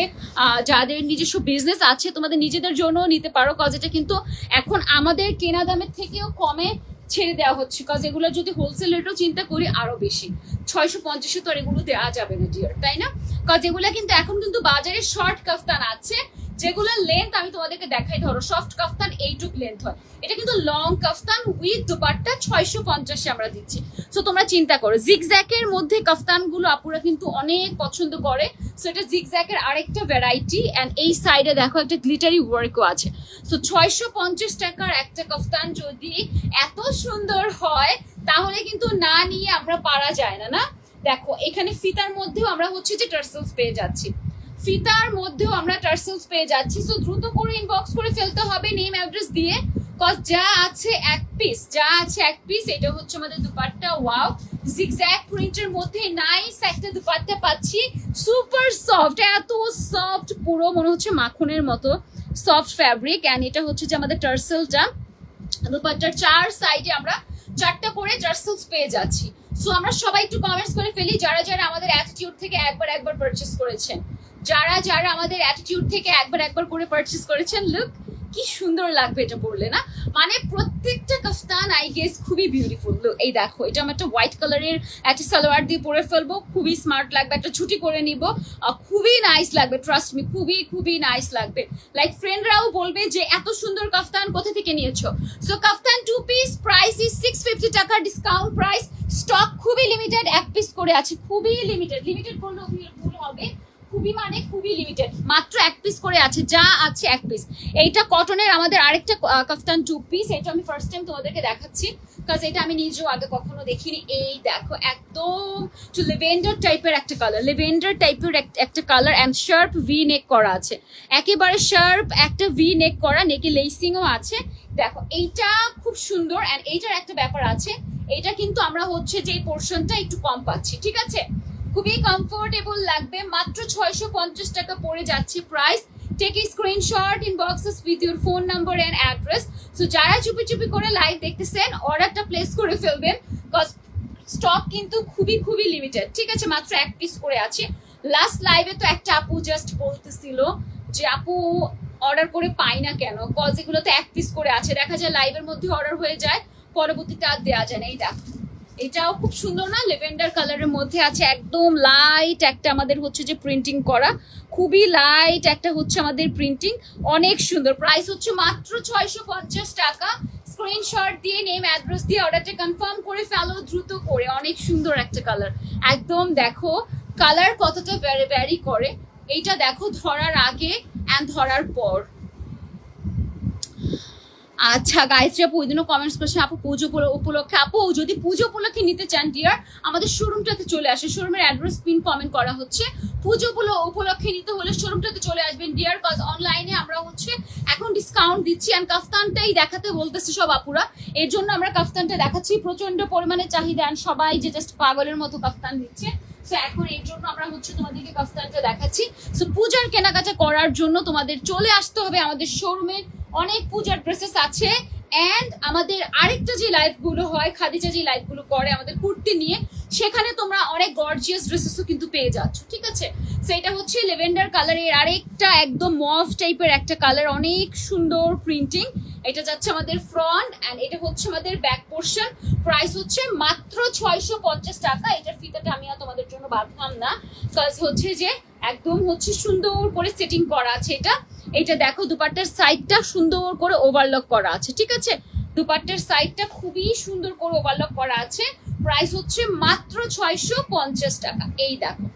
যাদের নিজস্ব বিজনেস আছে তোমাদের নিজেদের জন্য নিতে পারো, কজ এটা কিন্তু এখন আমাদের কেনা দামের থেকেও কমে ছেড়ে দেওয়া হচ্ছে, কজ এগুলো যদি হোলসেল রেটও চিন্তা করি আরো বেশি, 650-এ তো আর এগুলো দেওয়া যাবে না ডিয়ার, তাই না। কারণ এগুলা কিন্তু এখন কিন্তু বাজারে শর্ট কাফতান আছে, যেগুলো লেন্থ আমি তোমাদেরকে দেখাই। ধরো সফট কাফতান এইটুক লেন্থ হয়, এটা কিন্তু লং কাফতান উইথ দুপাট্টা 650 আমরা দিচ্ছি। সো তোমরা চিন্তা করো, জিগজ্যাকের মধ্যে কাফতান গুলো আপুরা কিন্তু অনেক পছন্দ করে। সো এটা জিগজ্যাকের আরেকটা ভ্যারাইটি। এন্ড এই সাইডে দেখো একটা গ্লিটারি ওয়ার্কও আছে। সো 650 টাকার একটা কাফতান যদি এত সুন্দর হয় তাহলে কিন্তু না নিয়ে আমরা পারা যায় না। না দেখো এখানে ফিতার মধ্যেও আমরা হচ্ছে যে টার্সেলস পেয়ে যাচ্ছি, ফিতার মধ্যেও আমরা টার্সেলস পেয়ে যাচ্ছি। সো দ্রুত করে ইনবক্স করে ফেলতে হবে নেম অ্যাড্রেস দিয়ে, কজ যা আছে এক পিস, যা আছে এক পিস। এটা হচ্ছে আমাদের দুপাট্টা। ওয়াও, জিগজ্যাগ প্রিন্টের মধ্যে নাইস একটা দুপাট্টা পাচ্ছি, সুপার সফট, এত সফট, পুরো মনে হচ্ছে মাখনের মতো সফট ফ্যাব্রিক। এন্ড এটা হচ্ছে যে আমাদের টার্সেলটা, দুপাট্টার চার সাইডে আমরা 4টা করে টার্সেলস পেয়ে যাচ্ছি। সো আমরা সবাই একটু কমেন্টস করে ফেলি যারা যারা আমাদের অ্যাটিটিউড থেকে একবার পারচেস করেছেন, যারা যারা আমাদের অ্যাটিটিউড থেকে একবার করে পারচেস করেছেন। লুক কি সুন্দর লাগবে এটা পরলে না, মানে প্রত্যেকটা কাফতান আই গেস খুবই বিউটিফুল। লুক এই দেখো, এটা আমি একটা হোয়াইট কালারের একটা সালোয়ার দিয়ে পরে ফেলবো, খুবই স্মার্ট লাগবে, একটা ছুটি করে নিব, খুবই নাইস লাগবে, ট্রাস্ট মি, খুবই নাইস লাগবে। লাইক ফ্রেন্ডরাও বলবে যে এত সুন্দর কাফতান কোথা থেকে নিয়েছো। So kaftan 2 piece, price is 650 টাকা, ডিসকাউন্ট প্রাইস, স্টক খুবই লিমিটেড, এক পিস করে আছে, খুবই লিমিটেড করলেও ভুল হবে, খুবই লিমিটেড, মাত্র এক পিস করে আছে, যা আছে এক পিস। এইটা কটনের আমাদের আরেকটা কাফতান 2 পিস, এটা আমি ফার্স্ট টাইম তোমাদেরকে দেখাচ্ছি, কাজ এটা আমি নিজেও আগে কখনো দেখিনি। এই দেখো একদম লেভেন্ডার টাইপের একটা কালার, একটা colour and sharp V neck করা আছে, একেবারে শার্প একটা ভি নেক করা, নেকে লেসিংও আছে। দেখো এইটা খুব সুন্দর। এন্ড এইটার একটা ব্যাপার আছে, এটা কিন্তু আমরা হচ্ছে যে এই পোর্শনটা একটু কম পাচ্ছি, ঠিক আছে, খুবই কমফোর্টেবল লাগবে, মাত্র 650 টাকা পড়ে যাচ্ছে price. Take a screenshot, inbox us with your phone number and address. So যারা চুপি করে লাইভ দেখতেছেন অর্ডারটা প্লেস করে ফেলবেন, কজ স্টক কিন্তু খুবই লিমিটেড, ঠিক আছে, মাত্র এক পিস করে আছে। লাস্ট লাইভে তো একটা আপু জাস্ট বলতেছিল যে আপু অর্ডার করে পাই না কেন, কজ এগুলো তো এক পিস করে আছে, দেখা যায় লাইভের মধ্যে অর্ডার হয়ে যায়, পরবর্তীতে আর দেওয়া যায় না। এই দেখো এটাও খুব সুন্দর না, লেভেন্ডার কালারের মধ্যে আছে, একদম লাইট একটা আমাদের হচ্ছে যে প্রিন্টিং করা, খুবই লাইট একটা হচ্ছে আমাদের প্রিন্টিং, অনেক সুন্দর। প্রাইস হচ্ছে মাত্র 650 টাকা। স্ক্রিনশট দিয়ে নেম অ্যাড্রেস দিয়ে অর্ডারটা কনফার্ম করে ফেলো দ্রুত করে, অনেক সুন্দর একটা কালার, একদম দেখো কালার কতটা ভ্যারি করে। এইটা দেখো ধরার আগে এন্ড ধরার পর। আচ্ছা গায়ত্রী আপু ওইদিনও কমেন্টস করছে আপু পুজো উপলক্ষে, আপু যদি পুজো উপলক্ষে নিতে চান ডিয়ার আমাদের শোরুমটাতে চলে আসে, শোরুমের অ্যাড্রেস পিন কমেন্ট করা হচ্ছে। পুজো উপলক্ষে নিতে হলে শোরুমটাতে চলে আসবেন ডিয়ার, কজ অনলাইনে আমরা হচ্ছে এখন ডিসকাউন্ট দিচ্ছি। আর কাফতানটাই দেখাতে বলতেছে সব আপুরা, এর জন্য আমরা কাফতানটা দেখাচ্ছি, প্রচন্ড পরিমাণে চাহিদা, সবাই যে জাস্ট পাগলের মতো কাফতান দিচ্ছে। সো এখন এর জন্য আমরা হচ্ছে তোমাদেরকে কাফতানটা দেখাচ্ছি। সো পূজার কেনাকাটা করার জন্য তোমাদের চলে আসতে হবে আমাদের শোরুমে, অনেক পূজার ড্রেসেস আছে। এন্ড আমাদের আরেকটা যে লাইভ গুলো হয়, খাদিজা যে লাইভ গুলো করে আমাদের কুর্তি নিয়ে, সেখানে তোমরা অনেক গর্জিয়াস ড্রেসেসও কিন্তু পেয়ে যাচ্ছ, ঠিক আছে। সো এটা হচ্ছে লেভেন্ডার কালারের আরেকটা একদম মভ টাইপের একটা কালার, অনেক সুন্দর প্রিন্টিং। এটা যাচ্ছে আমাদের ফ্রন্ট এন্ড এটা হচ্ছে আমাদের ব্যাক পোর্শন। প্রাইস হচ্ছে মাত্র 650 টাকা। এটার ফিতাটা আমি আর তোমাদের জন্য বাঁধলাম না, কাজ হচ্ছে যে একদম হচ্ছে সুন্দর করে সেটিং করা আছে। এটা দেখো দুপাট্টার সাইডটা সুন্দর করে ওভারলক করা আছে, ঠিক আছে, দুপাট্টার সাইডটা খুবই সুন্দর করে ওভারলক করা আছে। প্রাইস হচ্ছে মাত্র 650 টাকা। এই দেখো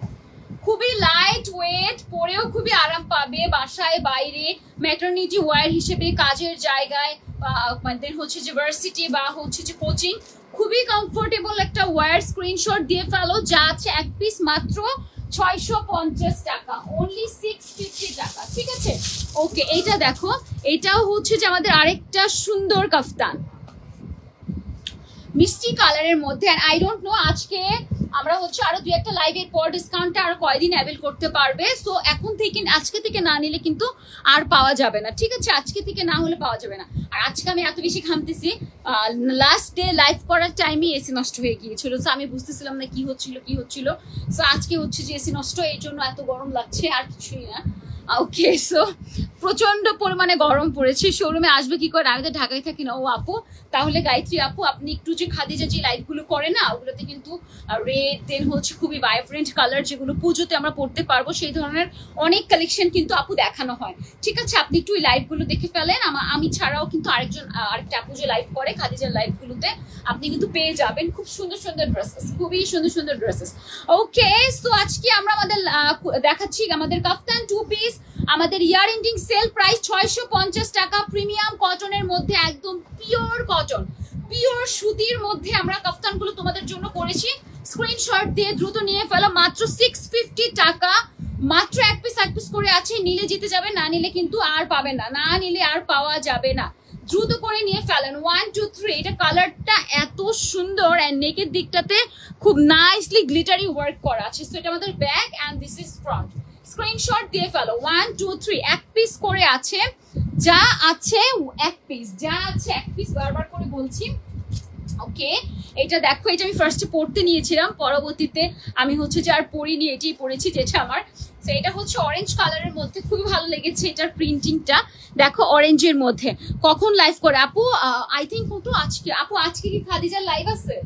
খুবই লাইট ওয়েট, পরেও খুবই আরাম পাবে, বাসায় বাইরে ম্যাটারনিটি ওয়্যার হিসেবে, কাজের জায়গায়, আমাদের হচ্ছে যে ভার্সিটি বা হচ্ছে যে কোচিং, খুবই কমফোর্টেবল একটা ওয়্যার। স্ক্রিনশট দিয়ে ফেলো, যা আছে এক পিস মাত্র 650 টাকা, অনলি 650 টাকা, ঠিক আছে। ওকে এইটা দেখো, এটাও হচ্ছে যে আমাদের আরেকটা সুন্দর কাফতান মিষ্টি কালারের মধ্যে। আর আই ডোন্ট নো আজকে আমরা হচ্ছে আরো 2-1টা লাইভের পর ডিসকাউন্টটা আরো কয়দিন অ্যাভেল করতে পারবে। সো এখন থেকে, আজকে থেকে না নিলে কিন্তু আর পাওয়া যাবে না, ঠিক আছে, আজকে থেকে না হলে পাওয়া যাবে না। আর আজকে আমি এত বেশি ঘামতেছি, লাস্ট ডে লাইভ করার টাইমে এসি নষ্ট হয়ে গিয়েছিল, সো আমি বুঝতেছিলাম না কি হচ্ছিল। সো আজকে হচ্ছে যে এসি নষ্ট, এই জন্য এত গরম লাগছে, আর কিছুই না। ওকে, সো প্রচন্ড পরিমাণে গরম পড়েছে। শোরুমে আসবে কি করে, আমি তো ঢাকায় থাকি না। ও আপু, তাহলে গায়ত্রী আপু আপনি একটু যে খাদিজা যে লাইটগুলো করে না, ওগুলোতে কিন্তু রেড দেন হচ্ছে খুবই ভাইব্রেন্ট কালার, যেগুলো পুজোতে আমরা পড়তে পারবো, সেই ধরনের অনেক কালেকশন কিন্তু আপু দেখানো হয়। ঠিক আছে, আপনি একটু ওই লাইভগুলো দেখে ফেলেন। আমি ছাড়াও কিন্তু আরেকটা আপু যে লাইভ করে খাদিজার লাইভগুলোতে আপনি কিন্তু পেয়ে যাবেন খুব সুন্দর সুন্দর ড্রেসেস, খুবই সুন্দর সুন্দর ড্রেসেস। ওকে, সো আজকে আমরা আমাদের দেখাচ্ছি আমাদের কাফতান 2 পিস, আমাদের ইয়ার এন্ডিং সেল প্রাইস 650 টাকা, প্রিমিয়াম কটনের মধ্যে, একদম পিওর কটন, পিওর সুতির মধ্যে আমরা কাফতানগুলো তোমাদের জন্য করেছি। স্ক্রিনশট দিয়ে দ্রুত নিয়ে ফেলো, মাত্র 650 টাকা, মাত্র এক পিস করে আছে। নিলে জিতে যাবে, না নিলে কিন্তু আর পাবেন না, না নিলে আর পাওয়া যাবে না। দ্রুত করে নিয়ে ফেলেন। 1 2 3। এটা কালারটা এত সুন্দর, এন্ড নেকের দিকটাতে খুব নাইসলি গ্লিটারি ওয়ার্ক করা আছে। সো এটা আমাদের back end this is front. Screenshot দিয়ে ফেলো। 1 2 3। এক পিস করে আছে, যা আছে এক পিস, যা আছে এক পিস, বারবার করে বলছি। ওকে, এটা দেখো, এটা আমি ফার্স্টে পড়তে নিয়েছিলাম, পরবর্তীতে আমি হচ্ছে যে আর পরিনি, এটাই পড়েছি যেটা আমার। তো এটা হচ্ছে অরেঞ্জ কালারের মধ্যে, খুবই ভালো লেগেছে এটার প্রিন্টিংটা। দেখো অরেঞ্জের মধ্যে। কখন লাইভ করে আপু? আই থিঙ্ক কত আজকে। আপু আজকে কি খাদিজার লাইভ আছে?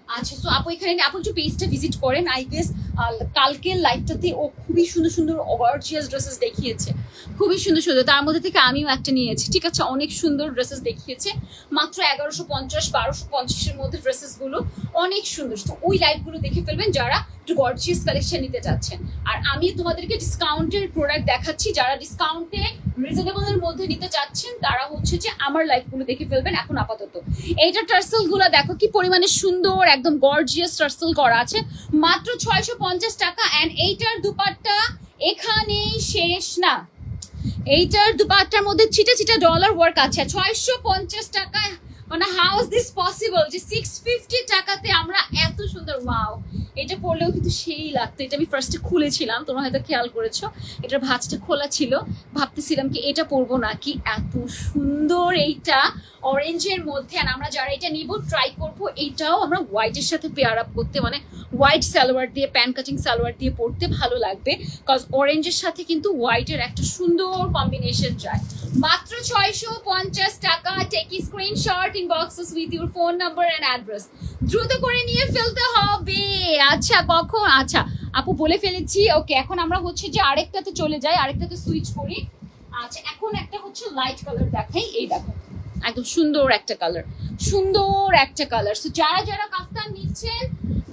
আচ্ছা, তো আপু এখানে আপু একটু পেজটা ভিজিট করেন। আই গেস কালকের লাইভটাতে ও খুবই সুন্দর সুন্দর গর্জিয়াস ড্রেসেস দেখিয়েছে, খুবই সুন্দর সুন্দর। তার মধ্যে থেকে আমিও একটা নিয়েছি। ঠিক আছে, অনেক সুন্দর ড্রেসেস দেখিয়েছে, মাত্র 1150 1250-এর মধ্যে ড্রেসেসগুলো অনেক সুন্দর। তো ওই লাইভগুলো দেখে ফেলবেন যারা একটু গর্জিয়াস কালেকশন নিতে চাচ্ছেন। আর আমি তোমাদেরকে ডিসকাউন্টের প্রোডাক্ট দেখাচ্ছি, যারা ডিসকাউন্টে রিজনেবলের মধ্যে নিতে চাচ্ছেন তারা হচ্ছে যে আমার লাইভগুলো দেখে ফেলবেন এখন আপাতত। এইটা টার্সেলগুলো দেখো কি পরিমাণে সুন্দর, একদম গর্জিয়াস টার্সেল করা আছে, মাত্র 650 টাকা। এন্ড এইটার দুপাট্টা এখানেই শেষ না, এইটার দুপাট্টার মধ্যে ছিটা ছিটা ডলার ওয়ার্ক আছে। 650 টাকায়, মানে হাউ ইজ দিস পসিবল যে 650 টাকাতে আমরা এত সুন্দর। ওয়াও, এটা পরলেও কিন্তু সেই লাগতো। এটা আমি ফার্স্টে খুলেছিলাম, তোমরা হয়তো খেয়াল করেছো, এটার ভাঁজটা খোলা ছিল, ভাবতেছিলাম কি এটা পরবো নাকি। এত সুন্দর এইটা অরেঞ্জের মধ্যে। আর আমরা যারা এটা নিব ট্রাই করবো এইটাও আমরা হোয়াইটের সাথে পেয়ার আপ করতে, মানে হোয়াইট সালোয়ার দিয়ে, প্যান কাটিং সালোয়ার দিয়ে পরতে ভালো লাগবে, কজ অরেঞ্জের সাথে কিন্তু হোয়াইটের একটা সুন্দর কম্বিনেশন যায়। মাত্র 650 টাকা। Take screenshot, inbox us with your phone number and address, দ্রুত করে নিয়ে ফেলতে হবে। আচ্ছা কখন? আচ্ছা আপু বলে ফেলেছি। ওকে, এখন আমরা হচ্ছে যে আরেকটাতে চলে যাই, আরেকটাতে সুইচ করি। আচ্ছা, এখন একটা হচ্ছে লাইট কালার দেখাই। এই দেখো, একদম সুন্দর একটা কালার, সুন্দর একটা কালার। সো যারা যারা কাফতান নিচ্ছেন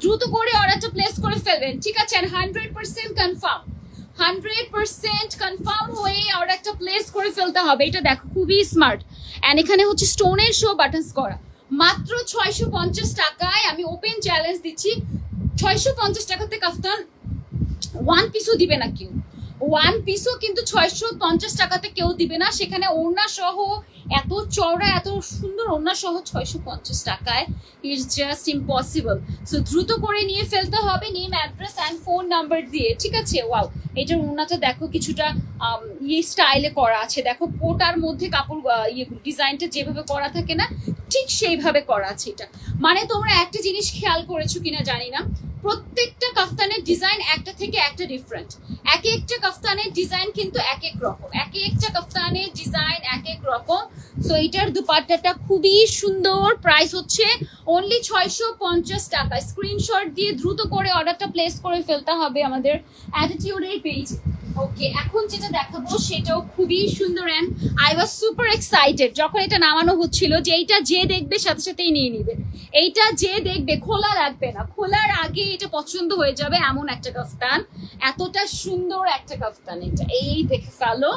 দ্রুত করে অর্ডারটা প্লেস করে ফেলবেন। ঠিক আছে, 100% কনফার্ম, 100% কনফার্ম হয়ে অর্ডারটা প্লেস করে ফেলতে হবে। এটা দেখো খুবই স্মার্ট, এন্ড এখানে হচ্ছে স্টোনের শো বাটনস করা, মাত্র 650 টাকায়। আমি ওপেন চ্যালেঞ্জ দিচ্ছি, 650 টাকাতে কাফতান ওয়ান পিসও দিবে না কেউ, ওয়ান পিসও কিন্তু 650 টাকাতে কেউ দিবে না। সেখানে ওড়না সহ, এত চওড়া এত সুন্দর ওড়না সহ 650 টাকায়, ইটস জাস্ট ইম্পসিবল। সো দ্রুত করে নিয়ে ফেলতে হবে, name, address and phone number দিয়ে। ঠিক আছে, ওয়াও, এটার ওড়নাটা দেখো কিছুটা ইয়ে স্টাইলে করা আছে। দেখো কোটার মধ্যে কাপড় ইয়ে ডিজাইনটা যেভাবে করা থাকে না, ঠিক সেইভাবে করা আছে এটা। মানে তোমরা একটা জিনিস খেয়াল করেছো কিনা জানি না, প্রত্যেকটা কাফতানের ডিজাইন একটা থেকে একটা ডিফারেন্ট। এক একটা কাফতানের ডিজাইন কিন্তু এক এক রকম, এক একটা কাফতানের ডিজাইন এক এক রকম। সো এটার দুপাট্টাটা খুবই সুন্দর, প্রাইস হচ্ছে অনলি 650 টাকা। স্ক্রিনশট দিয়ে দ্রুত করে অর্ডারটা প্লেস করে ফেলতে হবে আমাদের অ্যাটিটিউডের পেজে। ওকে, এখন যেটা দেখাবো সেটাও খুবই সুন্দর, and I was super excited যখন এটা নামানো হচ্ছিল, যে এইটা যে দেখবে সাথে সাথেই নিয়ে নিবে। এইটা যে দেখবে খোলা লাগবে না, খোলার আগে এটা পছন্দ হয়ে যাবে এমন একটা কাফতান, এতটা সুন্দর একটা কাফতান এটা। এই দেখে ফেলো,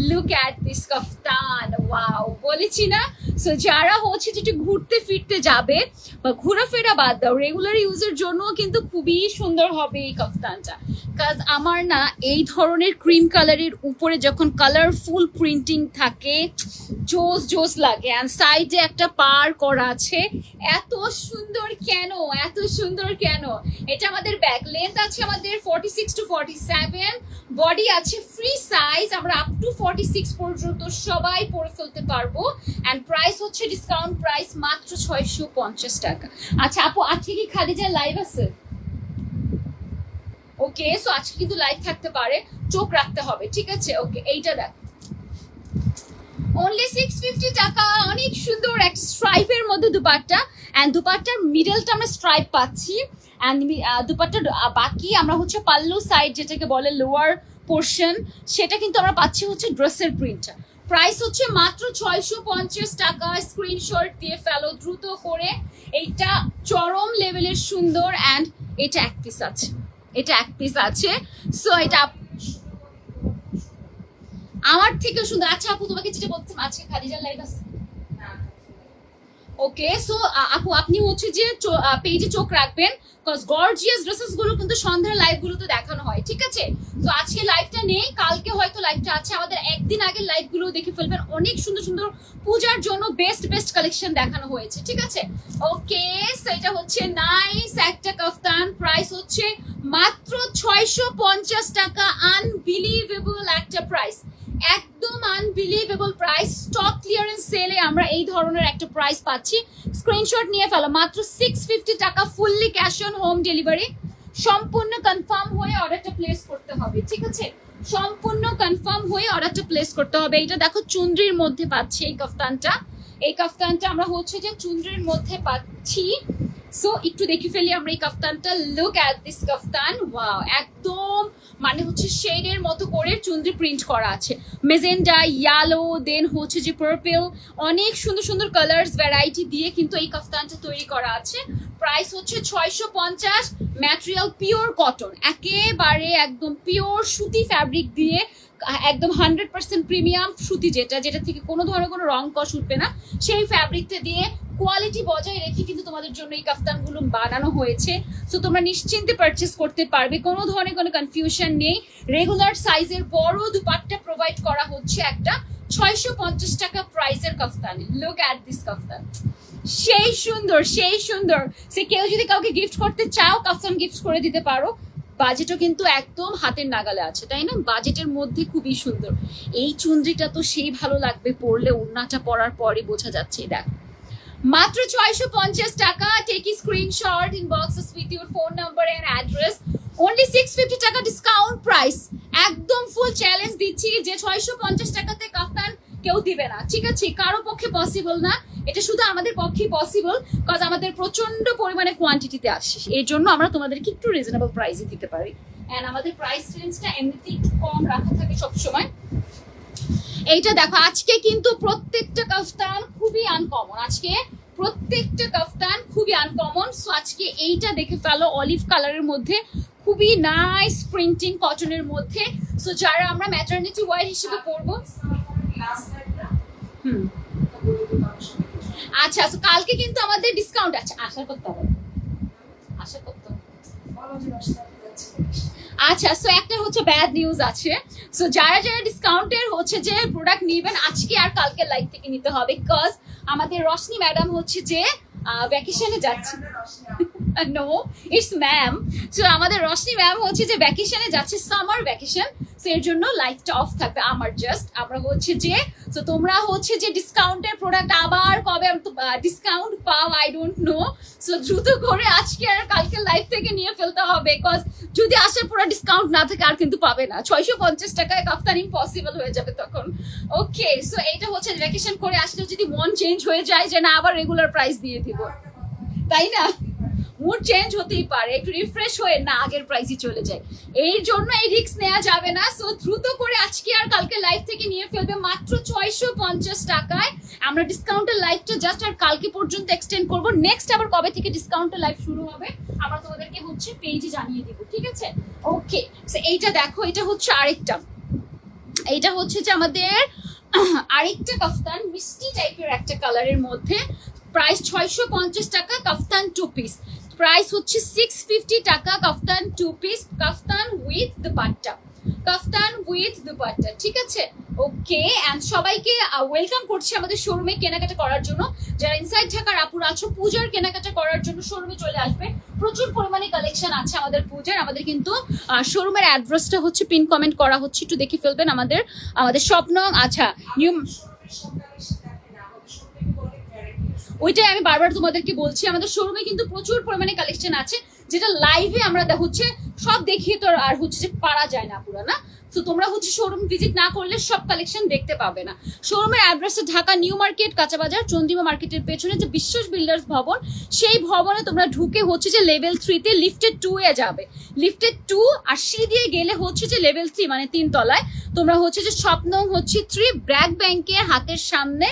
look at this kaftan, wow, বলেছি না। সো যারা হচ্ছে যেটা ঘুরতে ফিরতে যাবে বা ঘোরাফেরা বাদ দাও, রেগুলার ইউজের জন্য কিন্তু খুবই সুন্দর হবে এই কাফতানটা। কাজ আমার না এই ধরনের ক্রিম কালারের উপরে যখন কালারফুল প্রিন্টিং থাকে, জোস জোস লাগে। অ্যান্ড সাইডে একটা পার করা আছে, এত সুন্দর কেন, এত সুন্দর কেন। এটা আমাদের ব্যাক লেন্থ আছে আমাদের 46 to 47, বডি আছে ফ্রি সাইজ, আমরা আপ টু 46 পর্যন্ত সবাই পরে ফেলতে পারবো। অ্যান্ড প্রাইস হচ্ছে ডিসকাউন্ট প্রাইস মাত্র 650 টাকা। আচ্ছা আপু, আজকে কি খাদিজার লাইভ আছে? ওকে, সো আজকে কিন্তু লাইভ থাকতে পারে, চোখ রাখতে হবে, ঠিক আছে? ওকে, এইটা দেখ, অনলি 650 টাকা। অনেক সুন্দর একটা স্ট্রাইপের মধ্যে দুপাট্টা, এন্ড দুপাট্টার মিডলটা আমরা স্ট্রাইপ পাচ্ছি, এন্ড দুপাট্টার বাকি আমরা হচ্ছে পাল্লু সাইড যেটাকে বলে লোয়ার পোর্শন, সেটা কিন্তু আমরা পাচ্ছি হচ্ছে ড্রেসের প্রিন্ট। প্রাইস হচ্ছে মাত্র 650 টাকা। স্ক্রিনশট দিয়ে ফেলো দ্রুত করে। এইটা চরম লেভেলের সুন্দর, এন্ড এটা এক পিস আছে, এটা এক পিস আছে। সো এটা আমার থেকে সুন্দর। আচ্ছা আপু, তোমাকে যেটা বলতাম, আজকে খাদিজার লাইভ আছে। ওকে, সো আপু আপনি হচ্ছে যে পেজে চোখ রাখবেন, কজ গর্জিয়াস ড্রেসেস গুলো কিন্তু সন্ধ্যার লাইভ গুলোতে দেখানো হয়, ঠিক আছে? তো আজকে লাইভটা নেই, কালকে হয়তো লাইভটা আছে। আমাদের একদিন আগের লাইভ গুলো দেখে ফেলবেন, অনেক সুন্দর সুন্দর পূজার জন্য বেস্ট বেস্ট কালেকশন দেখানো হয়েছে, ঠিক আছে? ওকে, সো এটা হচ্ছে নাইস একটা কাফতান, প্রাইস হচ্ছে মাত্র 650 টাকা। আনবিলিভেবল একটা প্রাইস, একদম আনবিলিভেবল প্রাইস। স্টক ক্লিয়ারেন্স সেলে আমরা এই ধরনের একটা প্রাইস পাচ্ছি। স্ক্রিনশট নিয়ে ফেলো, মাত্র 650 টাকা, fully cash on home delivery. সম্পূর্ণ কনফার্ম হয়ে অর্ডারটা প্লেস করতে হবে, ঠিক আছে? সম্পূর্ণ কনফার্ম হয়ে অর্ডারটা প্লেস করতে হবে। এটা দেখো চুনরির মধ্যে পাচ্ছি এই কাফতানটা, এই কাফতানটা আমরা হচ্ছে যে চুনরির মধ্যে পাচ্ছি। সো একটু দেখে ফেলি আমরা এই কাফতানটা। Look at this kaftan, wow, একদম মানে হচ্ছে শেডের মতো করে চুনরি প্রিন্ট করা আছে, মেজেন্ডা, ইয়েলো, দেন হচ্ছে যে পার্পল, অনেক সুন্দর সুন্দর কালার্স ভ্যারাইটি দিয়ে কিন্তু এই কাফতানটা তৈরি করা আছে। প্রাইস হচ্ছে 650। ম্যাটেরিয়াল পিওর কটন, একেবারে একদম পিওর সুতি ফ্যাব্রিক দিয়ে, একদম 100% প্রিমিয়াম সুতি, যেটা থেকে কোনো ধরনের কোনো রং কষ উঠবে না, সেই ফ্যাব্রিকটা দিয়ে কোয়ালিটি বজায় রেখে কিন্তু তোমাদের জন্য এই কাফতানগুলো বানানো হয়েছে। সো তোমরা নিশ্চিন্তে পারচেস করতে পারবে, কোনো ধরনের কোনো কনফিউশন নেই। রেগুলার সাইজের বড় দুপাট্টা প্রোভাইড করা হচ্ছে একটা 650 টাকা প্রাইসের কাফতানে। লুক অ্যাট দিস কাফতান, সেই সুন্দর, সেই সুন্দর। সে কেউ যদি কাউকে গিফট করতে চাও, কাফতান গিফট করে দিতে পারো। বাজেটও কিন্তু একদম হাতের নাগালে আছে, তাই না? বাজেটের মধ্যে খুবই সুন্দর। এই চুনরিটা তো সেই ভালো লাগবে পরলে, ওড়নাটা পরার পরে বোঝা যাচ্ছে। দেখ, মাত্র 650 টাকা। Take screenshot, inbox us with your phone number and address. only 650 টাকা ডিসকাউন্ট প্রাইস। একদম ফুল চ্যালেঞ্জ দিচ্ছি যে 650 টাকাতে কাফতান কেউ দিবে না, ঠিক আছে? কারো পক্ষে পসিবল না, এটা শুধু আমাদের পক্ষে পসিবল, কজ আমাদের প্রচন্ড পরিমাণে কোয়ান্টিটিতে আসে, এর জন্য আমরা তোমাদেরকে একটু রিজনেবল প্রাইসে দিতে পারি। এন্ড আমাদের প্রাইস রেঞ্জটা এমনিতেই একটু কম রাখা থাকে সবসময়। এইটা দেখো, আজকে কিন্তু প্রত্যেকটা কাফতান খুবই আনকমন, আজকে প্রত্যেকটা কাফতান খুবই আনকমন। সো আজকে এইটা দেখে ফেলো, অলিভ কালারের মধ্যে খুবই নাইস প্রিন্টিং কটনের মধ্যে। সো যারা আমরা ম্যাটারনিটি ওয়্যার হিসেবে পরবো, আচ্ছা, সো কালকে কিন্তু আমাদের ডিসকাউন্ট আছে, আশা করতে হবে, আশা করতে হবে। আচ্ছা, সো একটা হচ্ছে ব্যাড নিউজ আছে। সো যারা যারা ডিসকাউন্টের হচ্ছে যে প্রোডাক্ট নেবেন, আজকে আর কালকে লাইভ থেকে নিতে হবে, বিকজ আমাদের রশনি ম্যাডাম হচ্ছে যে ভ্যাকেশনে যাচ্ছে। No, it's ma'am. সো আমাদের রশনি ম্যাম হচ্ছে যে ভ্যাকেশনে যাচ্ছে, সামার ভ্যাকেশন। সো এর জন্য লাইভটা অফ থাকবে আমার জাস্ট। আমরা হচ্ছে যে, সো তোমরা হচ্ছে যে ডিসকাউন্টের প্রোডাক্ট আবার কবে ডিসকাউন্ট পাও আই ডোন্ট নো। সো দ্রুত করে আজকে আর কালকে লাইভ থেকে নিয়ে ফেলতে হবে, বিকজ যদি আসার পরে ডিসকাউন্ট না থাকে আর কিন্তু পাবে না। 650 টাকায় কাফতান ইম্পসিবল হয়ে যাবে তখন। ওকে, সো এইটা হচ্ছে ভ্যাকেশন করে আসলে যদি মন চেঞ্জ হয়ে যায় যে না আবার রেগুলার প্রাইস দিয়ে দিব, তাই না? মুড চেঞ্জ হতেই পারে, একটু রিফ্রেশ হয়ে না আগের প্রাইসই চলে যায়, এই জন্য এই রিস্ক নেওয়া যাবে না। সো দ্রুত করে আজকে আর কালকে লাইভ থেকে নিয়ে ফেলবে মাত্র 650 টাকায়। আমরা ডিসকাউন্টের লাইভটা জাস্ট আর কালকে পর্যন্ত এক্সটেন্ড করব। নেক্সট আবার কবে থেকে ডিসকাউন্টের লাইভ শুরু হবে আমরা তোমাদেরকে হচ্ছে পেজে জানিয়ে দিব, ঠিক আছে? ওকে, সো এইটা দেখো, এটা হচ্ছে আরেকটা, এইটা হচ্ছে যে আমাদের আরেকটা কাফতান, মিষ্টি টাইপের একটা কালারের মধ্যে। প্রাইস 650 টাকা, কাফতান 2 পিস। প্রাইস হচ্ছে 650 টাকা, কাফতান 2 piece, kaftan with dupatta, kaftan with dupatta, ঠিক আছে? ওকে, এন্ড সবাইকে ওয়েলকাম করছি আমাদের শোরুমে কেনাকাটা করার জন্য। যারা ইনসাইড ঢাকার আপুরা আছো, পূজার কেনাকাটা করার জন্য শোরুমে চলে আসবে। প্রচুর পরিমাণে কালেকশন আছে আমাদের পূজার। আমাদের কিন্তু শোরুমের অ্যাড্রেসটা হচ্ছে পিন কমেন্ট করা হচ্ছে, একটু দেখে ফেলবেন। আমাদের স্বপ্ন, আচ্ছা, নিউ, ওইটাই আমি বারবার তোমাদেরকে বলছি, আমাদের শোরুমে কিন্তু প্রচুর পরিমাণে কালেকশন আছে। যেটা লাইভে আমরা হচ্ছে সব দেখিয়ে তো আর হচ্ছে যে পারা যায় না পুরো না। তো তোমরা হচ্ছে শোরুম ভিজিট না করলে সব কালেকশন দেখতে পাবে না। শোরুমের অ্যাড্রেসটা ঢাকা নিউ মার্কেট, কাঁচাবাজার, চন্দ্রিমা মার্কেটের পেছনে যে বিশ্বাস বিল্ডার্স ভবন, সেই ভবনে তোমরা ঢুকে হচ্ছে যে লেভেল 3-তে লিফটেড 2 এ যাবে। লিফটেড 2 আর সিঁড়ি দিয়ে গেলে হচ্ছে যে লেভেল 3 মানে 3 তলায় তোমরা হচ্ছে যে স্বপ্ন হচ্ছে 3 ব্র্যাক ব্যাংকের হাতের সামনে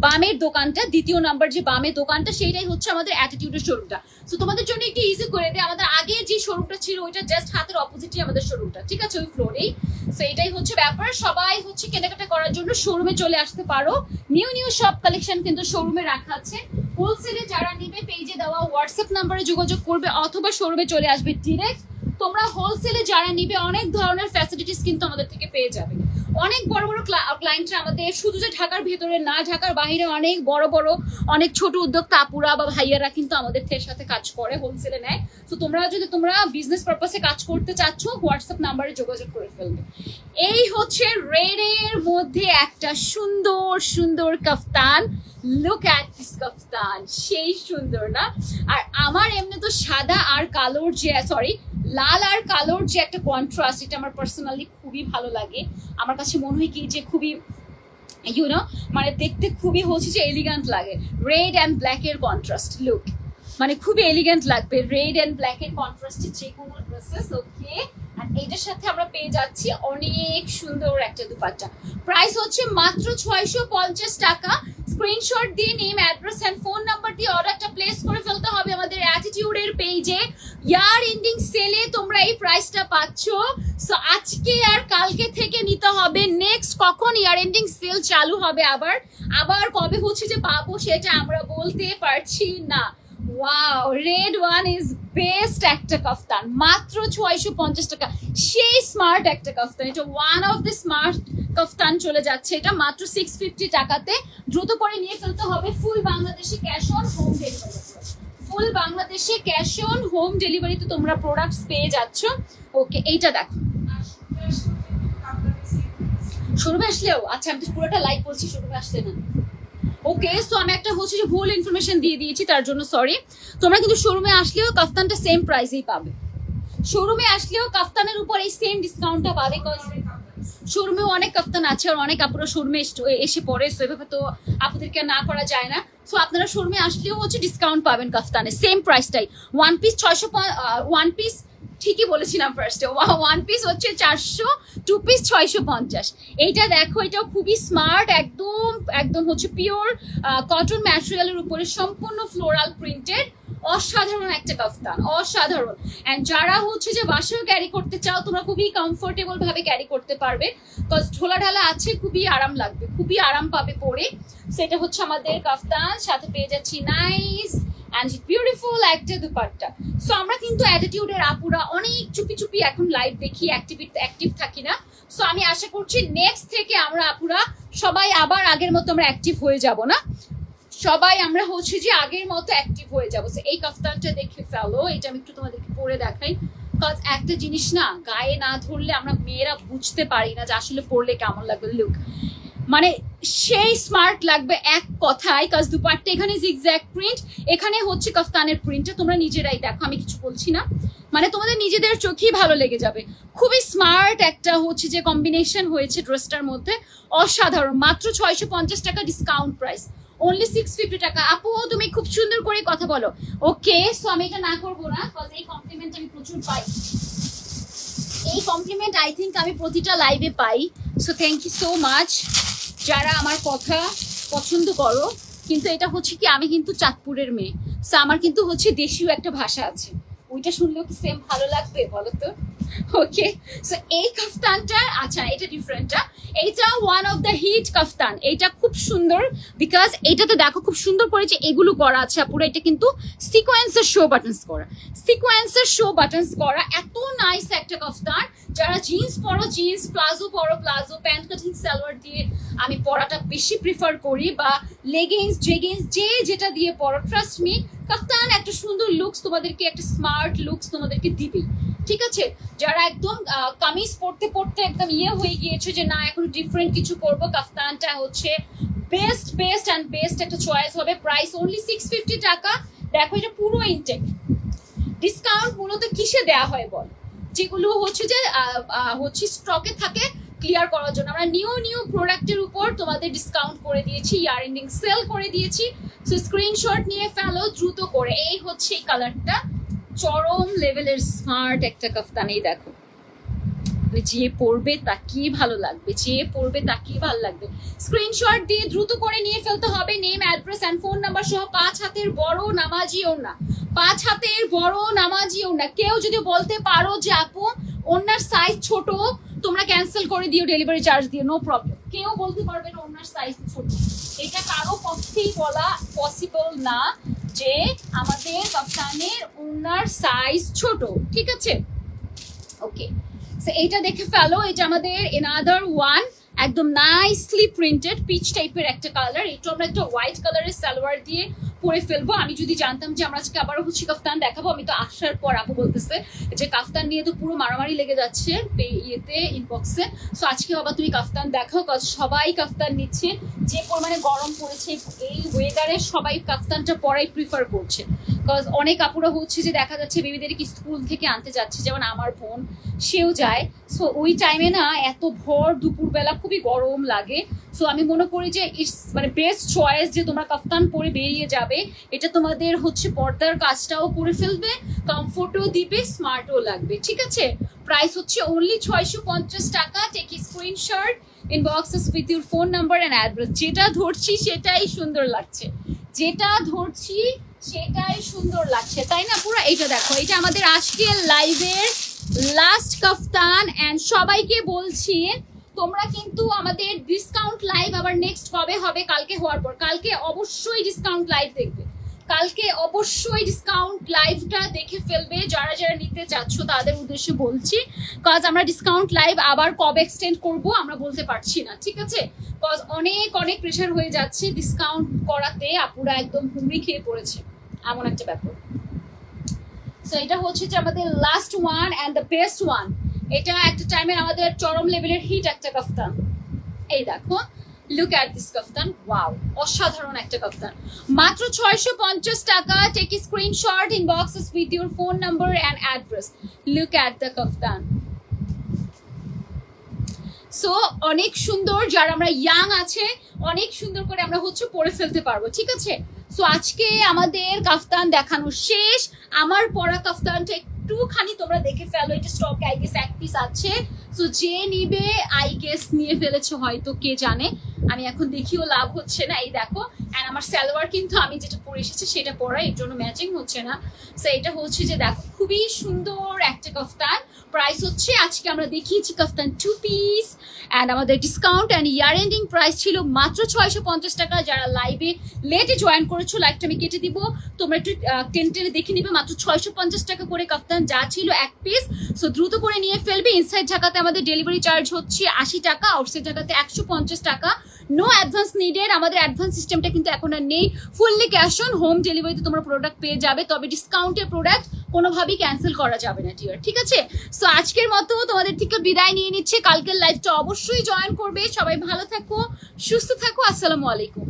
বামের দোকানটা, দ্বিতীয় নাম্বার যে বামের দোকানটা, সেইটাই হচ্ছে আমাদের অ্যাটিটিউডের শোরুমটা। সো তোমাদের জন্য একটু ইজি করে দেয়, আমাদের আগে যে শোরুমটা ছিল ওইটা জাস্ট হাতের অপোজিটই আমাদের শোরুমটা, ঠিক আছে, ওই ফ্লোরেই। সো এটাই হচ্ছে ব্যাপার। সবাই হচ্ছে কেনাকাটা করার জন্য শোরুমে চলে আসতে পারো। নিউ সব কালেকশন কিন্তু শোরুমে রাখা আছে। হোলসেলে যারা নিবে পেজে দেওয়া হোয়াটসঅ্যাপ নাম্বারে যোগাযোগ করবে অথবা শোরুমে চলে আসবে ডিরেক্ট। তোমরা হোলসেলে যারা নিবে অনেক ধরনের ফ্যাসিলিটিস কিন্তু আমাদের থেকে পেয়ে যাবে। অনেক বড় বড় ক্লায়েন্টরা আমাদের, শুধু যে ঢাকার ভেতরে না, ঢাকার বাইরে অনেক বড় বড় অনেক ছোট উদ্যোক্তা আপুরা বা ভাইয়ারা কিন্তু আমাদের সাথে কাজ করে, হোলসেলে নেয়। তো তোমরা যদি তোমরা বিজনেস পারপাসে কাজ করতে চাচ্ছ হোয়াটসঅ্যাপ নাম্বারে যোগাযোগ করে ফেলবে। এই হচ্ছে রেডের মধ্যে একটা সুন্দর সুন্দর কাফতান। লুক অ্যাট দিস কাফতান, সেই সুন্দর না? আর আমার এমনি তো সাদা আর কালোর যে লাল আর কালোর যে একটা কন্ট্রাস্ট, এটা আমার পার্সোনালি খুবই ভালো লাগে। আমার কাছে মনে হয় কি যে খুবই মানে দেখতে খুবই হচ্ছে যে এলিগেন্ট লাগে। রেড অ্যান্ড ব্ল্যাক এর কন্ট্রাস্ট লুক, মানে খুবই এলিগেন্ট লাগবে রেড অ্যান্ড ব্ল্যাক এর কন্ট্রাস্টে যে কোনো ড্রেসেস। ওকে, আর এইটার সাথে আমরা পেয়ে যাচ্ছি অনেক সুন্দর একটা দুপাট্টা। প্রাইস হচ্ছে মাত্র 650 টাকা। স্ক্রিনশট দিয়ে name, address and phone number দিয়ে অর্ডারটা প্লেস করে ফেলতে হবে আমাদের অ্যাটিটিউডের পেজে। ইয়ার এন্ডিং সেলে তোমরা এই প্রাইসটা পাচ্ছ। সো আজকে আর কালকে থেকে নিতে হবে। নেক্সট কখন ইয়ার এন্ডিং সেল চালু হবে আবার কবে হচ্ছে যে পাবো সেটা আমরা বলতে পারছি না। Wow, red one is best একটা কাফতান, মাত্র 650 টাকা। সেই স্মার্ট একটা কাফতান, এটা ওয়ান অফ দ্য স্মার্ট কাফতান চলে যাচ্ছে এটা মাত্র 650 টাকাতে। দ্রুত করে নিয়ে ফেলতে হবে। ফুল বাংলাদেশে ক্যাশ অন হোম ডেলিভারি, ফুল বাংলাদেশে ক্যাশ অন হোম ডেলিভারিতে তোমরা প্রোডাক্টস পেয়ে যাচ্ছ। ওকে, এইটা দেখো শোরুমে আসলেও, আচ্ছা আমি তো পুরোটা লাইভ বলছি, শোরুমে আসলে না। ওকে, সো আমি একটা হচ্ছে যে ভুল ইনফরমেশন দিয়ে দিয়েছি, তার জন্য সরি। তোমরা কিন্তু শোরুমে আসলেও কাফতানটা সেম প্রাইসেই পাবে। শোরুমে আসলেও কাফতানের উপর এই সেম ডিসকাউন্টটা পাবে। শোরুমেও অনেক কাফতান আছে আর অনেক আপুরা শোরুমে এসে পড়ে, সো এভাবে তো আপুদেরকে না করা যায় না। সো আপনারা শোরুমে আসলেও হচ্ছে ডিসকাউন্ট পাবেন কাফতানে, সেম প্রাইসটাই। ওয়ান পিস 1 পিস ঠিকই বলেছিলাম ফার্স্টে, 1 পিস হচ্ছে 400, 2 পিস 650। এইটা দেখো, এটাও খুবই স্মার্ট, একদম হচ্ছে পিওর কটন ম্যাটেরিয়ালের উপরে সম্পূর্ণ ফ্লোরাল প্রিন্টেড। অসাধারণ একটা কাফতান, অসাধারণ। এন্ড যারা হচ্ছে যে বাসায় ক্যারি করতে চাও তোমরা খুবই কমফোর্টেবল ভাবে ক্যারি করতে পারবে, বিকজ ঢোলা ঢালা আছে, খুবই আরাম লাগবে, খুবই আরাম পাবে পরে। সেটা হচ্ছে আমাদের কাফতান, সাথে পেয়ে যাচ্ছি নাইস অ্যান্ড বিউটিফুল একটা দুপাট্টা। সো আমরা কিন্তু অ্যাটিটিউডের আপুরা অনেক চুপি চুপি এখন লাইভ দেখি, অ্যাক্টিভ থাকি না। সো আমি আশা করছি নেক্সট থেকে আমরা আপুরা সবাই আবার আগের মতো আমরা অ্যাক্টিভ হয়ে যাব না, সবাই আমরা হচ্ছে যে আগের মতো অ্যাক্টিভ হয়ে যাবো। এই কাফতানটা দেখে ফেলো, এটা আমি একটু তোমাদেরকে পরে দেখাই। কজ একটা জিনিস না গায়ে না ধরলে আমরা মেয়েরা বুঝতে পারি না যে আসলে পরলে কেমন লাগবে। লুক মানে সেই স্মার্ট লাগবে এক কথায়। কাজ দুপাট্টা এখানে জিগজ্যাগ প্রিন্ট, এখানে হচ্ছে কাফতানের প্রিন্টটা, তোমরা নিজেরাই দেখো, আমি কিছু বলছি না, মানে তোমাদের নিজেদের চোখেই ভালো লেগে যাবে। খুবই স্মার্ট একটা হচ্ছে যে কম্বিনেশন হয়েছে ড্রেসটার মধ্যে, অসাধারণ। মাত্র 650 টাকা ডিসকাউন্ট প্রাইস, অনলি 650 টাকা। আপু তুমি খুব সুন্দর করে কথা বলো। ওকে, সো আমি এটা না করবো না, কজ এই কমপ্লিমেন্ট আমি প্রচুর পাই, এই কমপ্লিমেন্ট আই থিঙ্ক আমি প্রতিটা লাইভে পাই। So thank you so much যারা আমার কথা পছন্দ করো। কিন্তু এটা হচ্ছে কি, আমি কিন্তু চাঁদপুরের মেয়ে, সো আমার কিন্তু হচ্ছে দেশীয় একটা ভাষা আছে, ওইটা শুনলেও কি সেম ভালো লাগবে বলো তো? ওকে, সো এই কাফতানটা, আচ্ছা এটা ডিফারেন্টটা, এইটা ওয়ান অফ দ্য হিট কাফতান। এইটা খুব সুন্দর, বিকজ এইটাতে দেখো খুব সুন্দর করে যে এগুলো করা আছে পুরো, এটা কিন্তু সিকোয়েন্সের শো বাটনস করা, সিকোয়েন্সের শো বাটনস করা। এত নাইস একটা কাফতান। যারা জিন্স পরো, জিন্স, প্লাজো পরো, প্লাজো, প্যান্ট কাটিং সালোয়ার দিয়ে আমি পরাটা বেশি প্রিফার করি, বা লেগিংস, জেগিংস, যে যেটা দিয়ে পরো, ট্রাস্ট মি কাফতান একটা সুন্দর লুকস তোমাদেরকে, একটা স্মার্ট লুকস তোমাদেরকে দিবে। ঠিক আছে, যারা একদম কামিজ পরতে পরতে একদম ইয়ে হয়ে গিয়েছে যে না এখন ডিফারেন্ট কিছু করবো, কাফতানটা হচ্ছে বেস্ট একটা চয়েস হবে। প্রাইস অনলি 650 টাকা। দেখো এটা পুরো ইনটেক, ডিসকাউন্ট মূলত কিসে দেয়া হয় বল, যেগুলো হচ্ছে যে হচ্ছে স্টকে থাকে ক্লিয়ার করার জন্য। আমরা নিউ প্রোডাক্টের উপর তোমাদের ডিসকাউন্ট করে দিয়েছি, ইয়ার এন্ডিং সেল করে দিয়েছি। সো স্ক্রিনশট নিয়ে ফেলো দ্রুত করে। এই হচ্ছে এই কালারটা, চরম লেভেলের স্মার্ট একটা কাফতান। এই দেখো, যে পরবে তাকেই ভালো লাগবে, যে পরবে তাকেই ভালো লাগবে। স্ক্রিনশট দিয়ে দ্রুত করে নিয়ে ফেলতে হবে, name, address and phone number সহ। 5 হাতের বড় নামাজি ওড়না, 5 হাতের বড় নামাজি ওড়না। কেউ যদি বলতে পারো যে আপু ওড়নার সাইজ ছোট, তোমরা ক্যান্সেল করে দিও ডেলিভারি চার্জ দিয়ে, নো প্রবলেম। কেউ বলতে পারবে না ওড়নার সাইজ ছোট, এটা কারো পক্ষেই বলা পসিবল না যে আমাদের কাফতানের ওড়নার সাইজ ছোট, ঠিক আছে? ওকে, সো এইটা দেখে ফেলো। এটা আমাদের এনাদার ওয়ান, একদম নাইসলি প্রিন্টেড পিচ টাইপের একটা কালার। এটা আমরা একটা হোয়াইট কালারের সালোয়ার দিয়ে পরে ফেলবো। আমি যদি জানতাম যে আমরা আজকে আবারও হচ্ছে কাফতান দেখাবো, আমি তো আসার পর আপু বলতেছে যে কাফতান নিয়ে তো পুরো মারামারি লেগে যাচ্ছে ইয়েতে, ইনবক্সে। সো আজকে বাবা তুমি কাফতান দেখাও, কারণ সবাই কাফতান নিচ্ছে, যে পরিমাণে গরম পড়েছে এই ওয়েদারে সবাই কাফতানটা পরাই প্রিফার করছে। বিকজ অনেক আপুরা হচ্ছে যে দেখা যাচ্ছে বেবিদেরকে স্কুল থেকে আনতে যাচ্ছে, যেমন আমার বোন সেও যায়। সো ওই টাইমে না এত ভর দুপুরবেলা খুবই গরম লাগে। সো আমি মনে করি যে ইটস মানে বেস্ট চয়েস যে তোমরা কাফতান পরে বেরিয়ে যাবে। এটা তোমাদের হচ্ছে পর্দার কাজটাও করে ফেলবে, কমফোর্টও দিবে, স্মার্টও লাগবে, ঠিক আছে? প্রাইস হচ্ছে অনলি 650 টাকা। Take screenshot, inbox us with your phone number and address. যেটা ধরছি সেটাই সুন্দর লাগছে, যেটা ধরছি সেটাই সুন্দর লাগছে, তাই না? পুরো এইটা দেখো, এটা আমাদের আজকের লাইভের লাস্ট কাফতান। অ্যান্ড সবাইকে বলছি তোমরা কিন্তু আমাদের ডিসকাউন্ট লাইভ আবার নেক্সট কবে হবে? কালকে হওয়ার পর। কালকে অবশ্যই ডিসকাউন্ট লাইভ দেখবে, কালকে অবশ্যই ডিসকাউন্ট লাইভটা দেখে ফেলবে যারা যারা নিতে চাচ্ছ তাদের উদ্দেশ্যে বলছি। কজ আমরা ডিসকাউন্ট লাইভ আবার কবে এক্সটেন্ড করব আমরা বলতে পারছি না, ঠিক আছে? কজ অনেক প্রেশার হয়ে যাচ্ছে ডিসকাউন্ট করাতে, আপুরা একদম হুমড়ি খেয়ে পড়েছে, এমন একটা ব্যাপার। সো এটা হচ্ছে যে আমাদের last one and the best one. এটা একটা টাইমের আমাদের চরম লেভেলের হিট একটা কাফতান। এই দেখো, look at this kaftan, wow, অসাধারণ একটা কাফতান। মাত্র 650 টাকা। Take screenshot, inbox us with your phone number and address. Look at the kaftan. So অনেক সুন্দর, যারা আমরা ইয়াং আছে অনেক সুন্দর করে আমরা হচ্ছে পরে ফেলতে পারবো, ঠিক আছে? সো আজকে আমাদের কাফতান দেখানো শেষ। আমার পরা কাফতানটা একটুখানি তোমরা দেখে ফেলো, এটা স্টকে আই গেস এক পিস আছে। সো যে নিবে আই গেস নিয়ে ফেলেছো হয়তো, কে জানে, আমি এখন দেখিও লাভ হচ্ছে না। এই দেখো, অ্যান্ড আমার সালোয়ার কিন্তু আমি যেটা পরে এসেছি সেটা পরা, এর জন্য ম্যাচিং হচ্ছে না। সো এটা হচ্ছে যে দেখো খুবই সুন্দর একটা কাফতান। প্রাইস হচ্ছে আজকে আমরা দেখিয়েছি কাফতান 2 পিস, অ্যান্ড আমাদের discount and year ending price ছিল মাত্র 650 টাকা। যারা লাইভে লেটে জয়েন করেছো লাইভটা আমি কেটে দিব, তোমরা একটু টেনে দেখে নিবে। মাত্র 650 টাকা করে কাফতান যা ছিল এক পিস। সো দ্রুত করে নিয়ে ফেলবে। ইনসাইড ঢাকাতে আমাদের ডেলিভারি চার্জ হচ্ছে 80 টাকা, আউটসাইড ঢাকাতে 150 টাকা। No advance needed. আমাদের অ্যাডভান্স সিস্টেমটা কিন্তু এখন আর নেই, ফুললি ক্যাশ অন হোম ডেলিভারিতে তোমরা প্রোডাক্ট পেয়ে যাবে। তবে ডিসকাউন্টের প্রোডাক্ট কোনোভাবেই ক্যান্সেল করা যাবে না ডিয়ার, ঠিক আছে? সো আজকের মতো তোমাদের থেকে বিদায় নিয়ে নিচ্ছে। কালকের লাইভটা অবশ্যই জয়েন করবে। সবাই ভালো থাকো, সুস্থ থাকো, আসসালামু আলাইকুম।